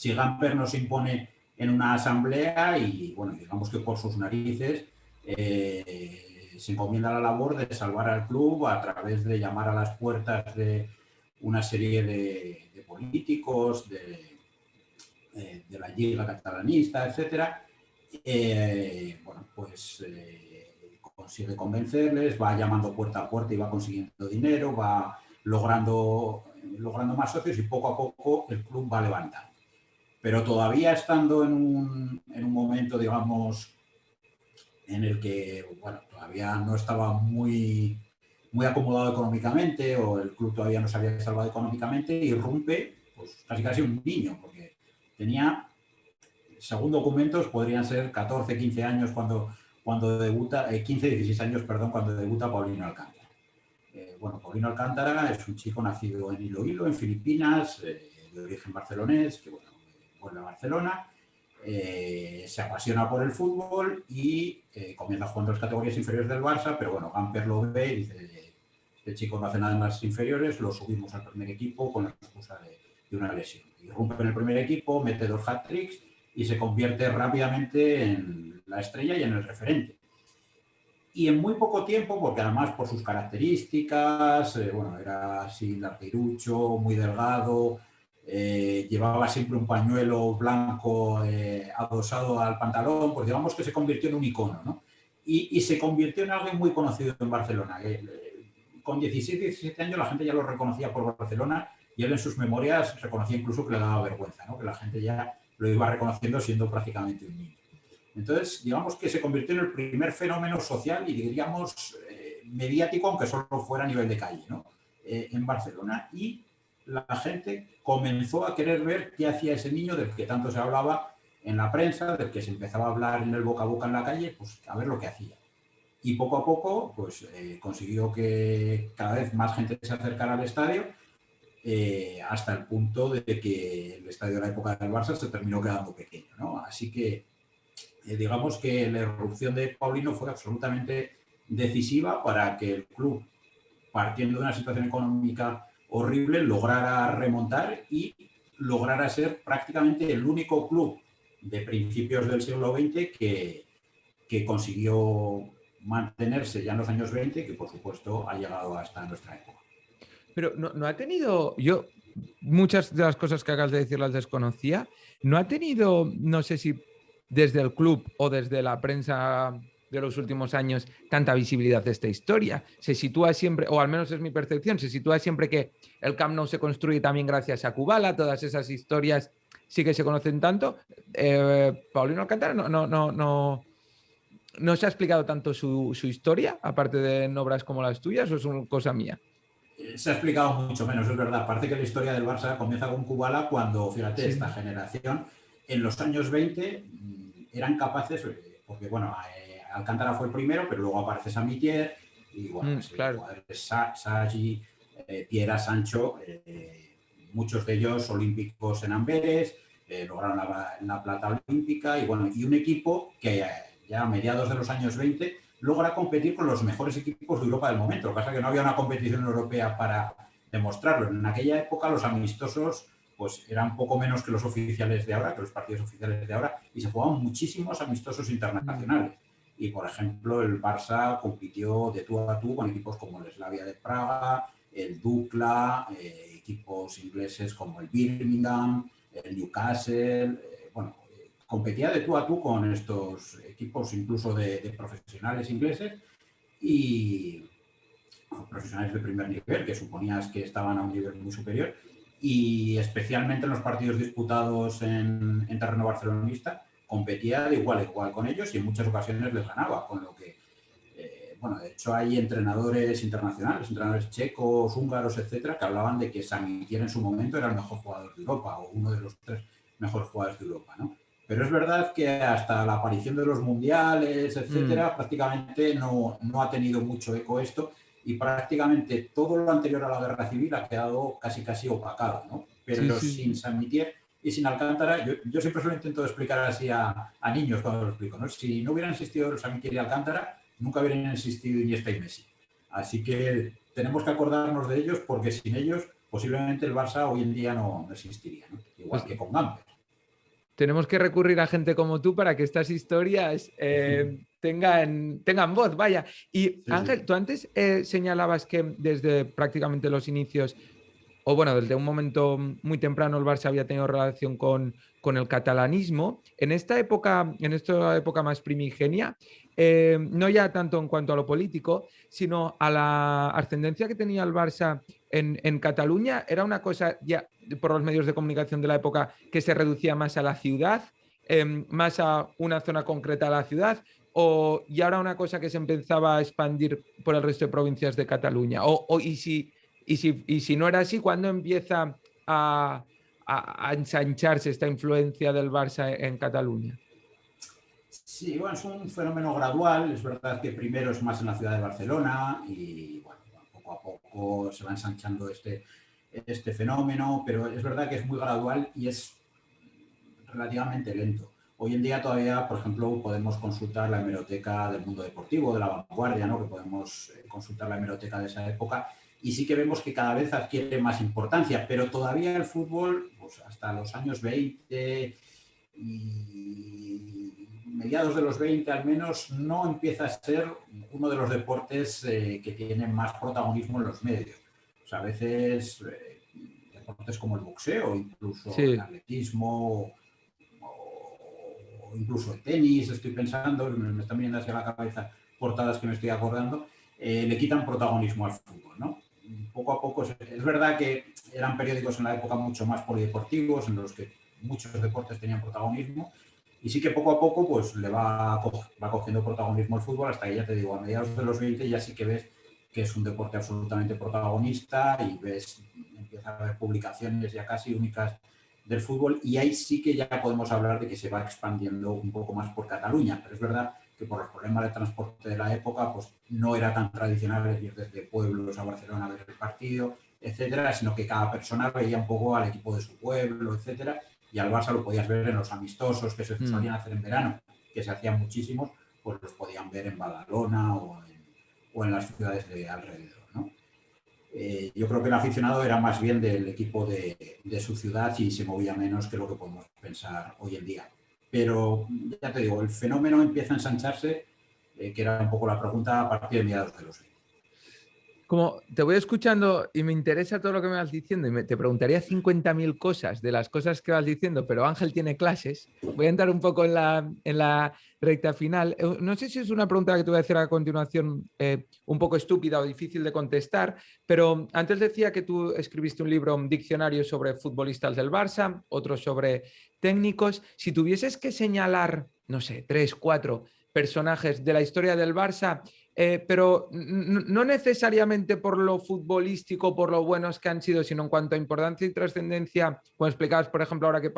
S2: Gamper nos impone en una asamblea y, bueno, digamos que por sus narices se encomienda la labor de salvar al club a través de llamar a las puertas de una serie de políticos, de la Lliga catalanista, etcétera. Bueno, pues consigue convencerles, va llamando puerta a puerta y va consiguiendo dinero, va logrando más socios y poco a poco el club va levantando. Pero todavía estando en un momento, digamos, en el que, bueno, todavía no estaba muy acomodado económicamente o el club todavía no se había salvado económicamente, irrumpe pues casi un niño, porque tenía, según documentos, podrían ser 14, 15 años cuando debuta, 15, 16 años, perdón, cuando debuta Paulino Alcántara. Bueno, Paulino Alcántara es un chico nacido en Iloílo, en Filipinas, de origen barcelonés, que bueno, vuelve a Barcelona, se apasiona por el fútbol y comienza jugando en las categorías inferiores del Barça, pero bueno, Gamper lo ve y dice, este chico no hace nada en las inferiores, lo subimos al primer equipo con la excusa de una lesión. Irrumpe en el primer equipo, mete 2 hat-tricks y se convierte rápidamente en la estrella y en el referente. Y en muy poco tiempo, porque además por sus características, bueno, era así larguirucho, muy delgado, llevaba siempre un pañuelo blanco adosado al pantalón, pues digamos que se convirtió en un icono, ¿no? Y se convirtió en alguien muy conocido en Barcelona. Con 16, 17 años la gente ya lo reconocía por Barcelona y él en sus memorias reconocía incluso que le daba vergüenza, ¿no? Que la gente ya lo iba reconociendo siendo prácticamente un niño. Entonces, digamos que se convirtió en el primer fenómeno social y diríamos mediático, aunque solo fuera a nivel de calle, ¿no? En Barcelona, y la gente comenzó a querer ver qué hacía ese niño del que tanto se hablaba en la prensa, del que se empezaba a hablar en el boca a boca en la calle, pues a ver lo que hacía. Y poco a poco pues consiguió que cada vez más gente se acercara al estadio, hasta el punto de que el estadio de la época del Barça se terminó quedando pequeño, ¿no? Así que digamos que la irrupción de Paulino fue absolutamente decisiva para que el club, partiendo de una situación económica horrible, lograra remontar y lograra ser prácticamente el único club de principios del siglo XX que consiguió mantenerse ya en los años 20, que por supuesto ha llegado hasta nuestra época.
S1: Pero no ha tenido, yo muchas de las cosas que acabas de decir las desconocía, no ha tenido, no sé si desde el club o desde la prensa de los últimos años, tanta visibilidad de esta historia. Se sitúa siempre, o al menos es mi percepción, se sitúa siempre que el Camp Nou se construye también gracias a Kubala, todas esas historias sí que se conocen tanto. Paulino Alcántara no se ha explicado tanto su historia, aparte de en obras como las tuyas, o es una cosa mía.
S2: Se ha explicado mucho menos, es verdad. Parece que la historia del Barça comienza con Kubala cuando, fíjate, sí, esta generación en los años 20 eran capaces, porque bueno, Alcántara fue el primero, pero luego aparece Samitier y bueno, claro, Sagi, Piera, Sancho, muchos de ellos olímpicos en Amberes, lograron la plata olímpica y bueno, y un equipo que ya a mediados de los años 20 logra competir con los mejores equipos de Europa del momento. Lo que pasa es que no había una competición europea para demostrarlo. En aquella época los amistosos pues eran poco menos que los oficiales de ahora, que los partidos oficiales de ahora, y se jugaban muchísimos amistosos internacionales. Y, por ejemplo, el Barça compitió de tú a tú con equipos como el Slavia de Praga, el Dukla, equipos ingleses como el Birmingham, el Newcastle, competía de tú a tú con estos equipos incluso de profesionales ingleses y profesionales de primer nivel, que suponías que estaban a un nivel muy superior, y especialmente en los partidos disputados en terreno barcelonista, competía de igual a igual con ellos y en muchas ocasiones les ganaba, con lo que, de hecho hay entrenadores internacionales, entrenadores checos, húngaros, etcétera, que hablaban de que Samitier en su momento era el mejor jugador de Europa o uno de los 3 mejores jugadores de Europa, ¿no? Pero es verdad que hasta la aparición de los mundiales, etcétera, prácticamente no ha tenido mucho eco esto y prácticamente todo lo anterior a la guerra civil ha quedado casi opacado, ¿no? Pero sin Samitier y sin Alcántara, yo siempre se lo intento explicar así a niños cuando lo explico, ¿no? Si no hubieran existido Samitier y Alcántara, nunca hubieran existido Iniesta y Messi. Así que tenemos que acordarnos de ellos porque sin ellos posiblemente el Barça hoy en día no existiría, ¿no? Igual que con Gamper.
S1: Tenemos que recurrir a gente como tú para que estas historias tengan voz, vaya. Y Ángel, tú antes señalabas que desde prácticamente los inicios, o bueno, desde un momento muy temprano el Barça había tenido relación con el catalanismo. En esta época más primigenia, no ya tanto en cuanto a lo político, sino a la ascendencia que tenía el Barça en Cataluña, era una cosa ya por los medios de comunicación de la época que se reducía más a la ciudad, más a una zona concreta de la ciudad, y ahora una cosa que se empezaba a expandir por el resto de provincias de Cataluña. Y si no era así, ¿cuándo empieza a ensancharse esta influencia del Barça en Cataluña?
S2: Sí, bueno, es un fenómeno gradual. Es verdad que primero es más en la ciudad de Barcelona y poco a poco se va ensanchando este fenómeno, pero es verdad que es muy gradual y es relativamente lento. Hoy en día todavía, por ejemplo, podemos consultar la hemeroteca del mundo deportivo, de la vanguardia, ¿no? Que podemos consultar la hemeroteca de esa época y sí que vemos que cada vez adquiere más importancia, pero todavía el fútbol, pues hasta los años 20 y mediados de los 20 al menos, no empieza a ser uno de los deportes que tienen más protagonismo en los medios. O sea, a veces deportes como el boxeo, incluso el atletismo o incluso el tenis, estoy pensando, me están viniendo hacia la cabeza portadas que me estoy acordando, le quitan protagonismo al fútbol, ¿no? Poco a poco, es verdad que eran periódicos en la época mucho más polideportivos, en los que muchos deportes tenían protagonismo, y sí que poco a poco pues le va cogiendo protagonismo el fútbol, hasta que ya te digo, a mediados de los 20 ya sí que ves que es un deporte absolutamente protagonista y empieza a haber publicaciones ya casi únicas del fútbol, y ahí sí que ya podemos hablar de que se va expandiendo un poco más por Cataluña, pero es verdad que por los problemas de transporte de la época pues no era tan tradicional ir desde pueblos a Barcelona a ver el partido, etcétera, sino que cada persona veía un poco al equipo de su pueblo, etcétera, y al Barça lo podías ver en los amistosos que se solían hacer en verano, que se hacían muchísimos, pues los podían ver en Badalona o en las ciudades de alrededor, ¿no? Yo creo que el aficionado era más bien del equipo de su ciudad y se movía menos que lo que podemos pensar hoy en día. Pero ya te digo, el fenómeno empieza a ensancharse, que era un poco la pregunta a partir de mediados de los 20.
S1: Como te voy escuchando y me interesa todo lo que me vas diciendo y te preguntaría 50.000 cosas de las cosas que vas diciendo, pero Ángel tiene clases. Voy a entrar un poco en la recta final. No sé si es una pregunta que te voy a hacer a continuación un poco estúpida o difícil de contestar, pero antes decía que tú escribiste un libro, un diccionario sobre futbolistas del Barça, otro sobre técnicos. Si tuvieses que señalar, no sé, 3, 4 personajes de la historia del Barça, pero no necesariamente por lo futbolístico, por lo buenos que han sido, sino en cuanto a importancia y trascendencia, como explicabas, por ejemplo, ahora que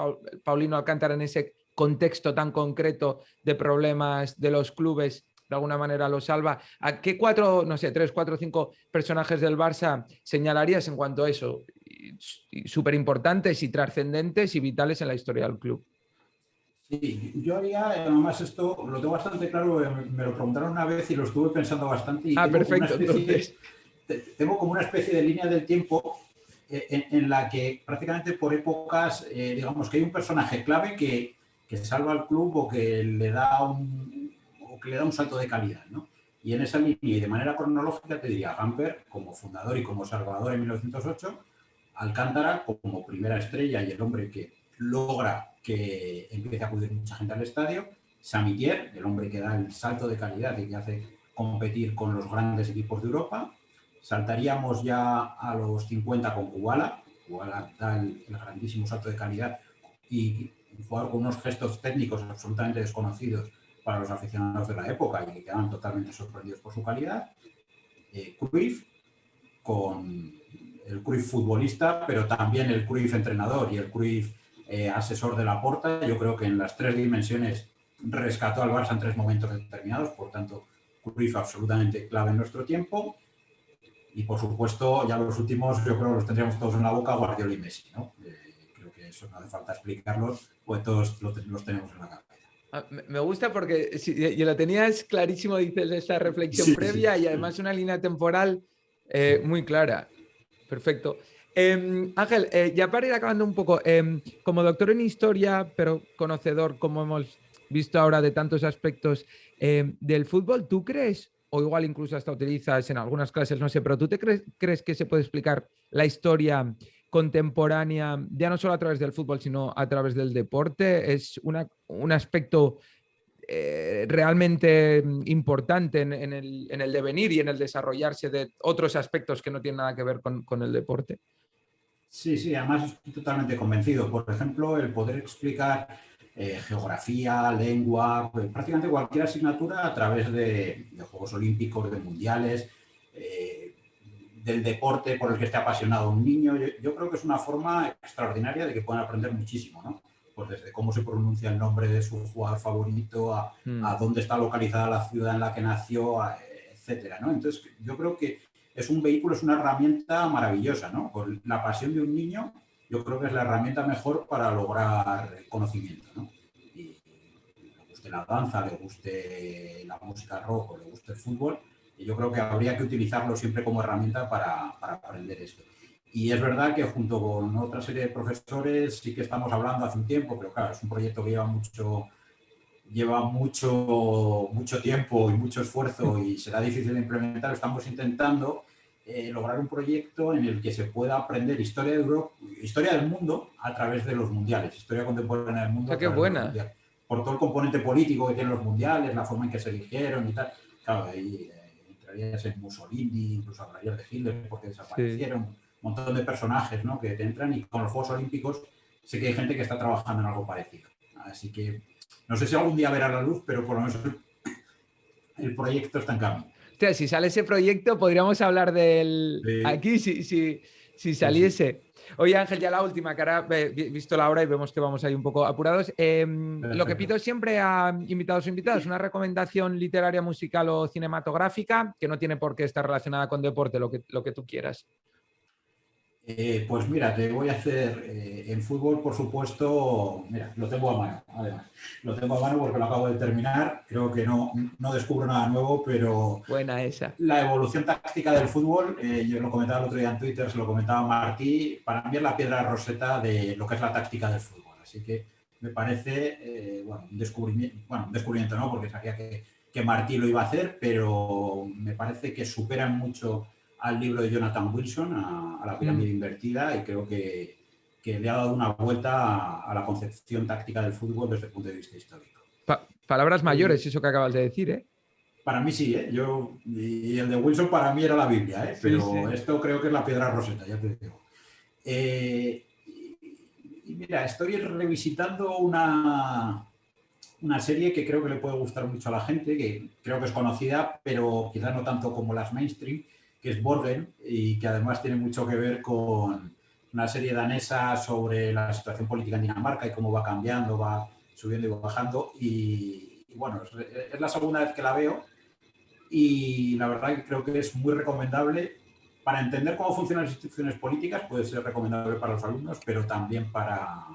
S1: Paulino Alcántara en ese contexto tan concreto de problemas de los clubes, de alguna manera lo salva. ¿A qué 4, no sé, 3, 4, 5 personajes del Barça señalarías en cuanto a eso? Súper importantes y trascendentes y vitales en la historia del club.
S2: Sí, yo haría, además esto lo tengo bastante claro, me lo preguntaron una vez y lo estuve pensando bastante y tengo
S1: perfecto,
S2: una especie,
S1: entonces.
S2: tengo como una especie de línea del tiempo en la que prácticamente por épocas, digamos que hay un personaje clave que salva al club o que le da un salto de calidad, ¿no? Y en esa línea y de manera cronológica te diría Gamper como fundador y como salvador en 1908, Alcántara como primera estrella y el hombre que logra que empiece a acudir mucha gente al estadio, Samitier, el hombre que da el salto de calidad y que hace competir con los grandes equipos de Europa. Saltaríamos ya a los 50 con Kubala. Kubala da el grandísimo salto de calidad y un jugador con unos gestos técnicos absolutamente desconocidos para los aficionados de la época y que quedaban totalmente sorprendidos por su calidad. Cruyff, con el Cruyff futbolista, pero también el Cruyff entrenador y el Cruyff asesor de Laporta. Yo creo que en las tres dimensiones rescató al Barça en tres momentos determinados, por tanto, Cruyff absolutamente clave en nuestro tiempo. Y por supuesto, ya los últimos, yo creo que los tendríamos todos en la boca, Guardiola y Messi, ¿no? Creo que eso no hace falta explicarlos, pues todos los tenemos en la cabeza.
S1: Me gusta porque yo lo tenías clarísimo, dices, esta reflexión previa y además una línea temporal muy clara. Perfecto. Ángel, ya para ir acabando un poco, como doctor en historia, pero conocedor, como hemos visto ahora, de tantos aspectos del fútbol, ¿tú crees, o igual incluso hasta utilizas en algunas clases, no sé, pero tú crees que se puede explicar la historia contemporánea, ya no solo a través del fútbol, sino a través del deporte? ¿Es un aspecto realmente importante en el devenir y en el desarrollarse de otros aspectos que no tienen nada que ver con el deporte?
S2: Sí, sí, además estoy totalmente convencido. Por ejemplo, el poder explicar geografía, lengua, pues, prácticamente cualquier asignatura a través de Juegos Olímpicos, de mundiales, del deporte por el que esté apasionado un niño. Yo creo que es una forma extraordinaria de que puedan aprender muchísimo, ¿no? Pues desde cómo se pronuncia el nombre de su jugador favorito, a dónde está localizada la ciudad en la que nació, etcétera, ¿no? Entonces, yo creo que es un vehículo, es una herramienta maravillosa, ¿no? Con la pasión de un niño, yo creo que es la herramienta mejor para lograr conocimiento, ¿no? Y le guste la danza, le guste la música rock o le guste el fútbol, y yo creo que habría que utilizarlo siempre como herramienta para aprender esto. Y es verdad que junto con otra serie de profesores sí que estamos hablando hace un tiempo, pero claro, es un proyecto que lleva mucho tiempo y mucho esfuerzo y será difícil de implementar. Estamos intentando lograr un proyecto en el que se pueda aprender historia de Europa, historia del mundo a través de los mundiales, historia contemporánea del mundo.
S1: O sea, qué buena.
S2: Por todo el componente político que tienen los mundiales, la forma en que se eligieron y tal. Claro, ahí entrarías en Mussolini, incluso hablarías de Hitler porque desaparecieron. Sí. Un montón de personajes, ¿no?, que te entran, y con los Juegos Olímpicos sé que hay gente que está trabajando en algo parecido. Así que no sé si algún día verá la luz, pero por lo menos el proyecto está en camino.
S1: Hostia, si sale ese proyecto, podríamos hablar del... Sí. Aquí, si saliese. Sí. Oye, Ángel, ya la última, que ahora he visto la hora y vemos que vamos ahí un poco apurados. Lo que pido siempre a invitados o invitadas, una recomendación literaria, musical o cinematográfica, que no tiene por qué estar relacionada con deporte, lo que tú quieras.
S2: Pues mira, te voy a hacer en fútbol, por supuesto, mira, lo tengo a mano, además. Lo tengo a mano porque lo acabo de terminar. Creo que no descubro nada nuevo, pero
S1: buena esa.
S2: La evolución táctica del fútbol, yo lo comentaba el otro día en Twitter, se lo comentaba Martí, para mí es la piedra roseta de lo que es la táctica del fútbol. Así que me parece, un descubrimiento no, porque sabía que Martí lo iba a hacer, pero me parece que superan mucho al libro de Jonathan Wilson, a la pirámide invertida, y creo que le ha dado una vuelta a la concepción táctica del fútbol desde el punto de vista histórico.
S1: Palabras mayores, eso que acabas de decir, ¿eh?
S2: Para mí sí, ¿eh? Y el de Wilson para mí era la Biblia, ¿eh? Pero sí. Esto creo que es la piedra roseta, ya te digo. Y mira, estoy revisitando una serie que creo que le puede gustar mucho a la gente, que creo que es conocida, pero quizás no tanto como las mainstream, que es Borgen, y que además tiene mucho que ver con una serie danesa sobre la situación política en Dinamarca y cómo va cambiando, va subiendo y bajando. Y bueno, es la segunda vez que la veo y la verdad que creo que es muy recomendable para entender cómo funcionan las instituciones políticas. Puede ser recomendable para los alumnos, pero también para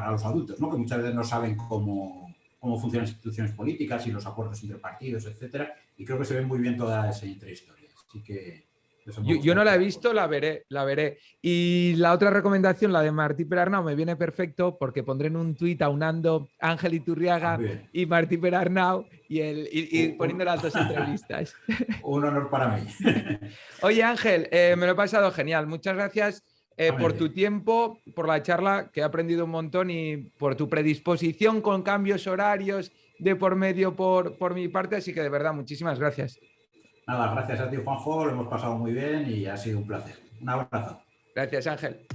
S2: los adultos, ¿no?, que muchas veces no saben cómo cómo funcionan las instituciones políticas y los acuerdos entre partidos, etcétera, y creo que se ve muy bien toda esa intrahistoria. Así que eso me
S1: Yo no la he
S2: gusta.
S1: visto, la veré. Y la otra recomendación, la de Martí Perarnau, me viene perfecto porque pondré en un tuit aunando Ángel
S2: Ah,
S1: Iturriaga
S2: muy bien.
S1: y Martí Perarnau y poniendo las dos entrevistas.
S2: Un honor para mí.
S1: Oye Ángel, me lo he pasado genial. Muchas gracias por tu
S2: Igualmente.
S1: tiempo, por la charla, que he aprendido un montón y por tu predisposición con cambios horarios de por medio por mi parte. Así que de verdad, muchísimas gracias.
S2: Nada, gracias a ti, Juanjo, lo hemos pasado muy bien y ha sido un placer. Un abrazo.
S1: Gracias Ángel.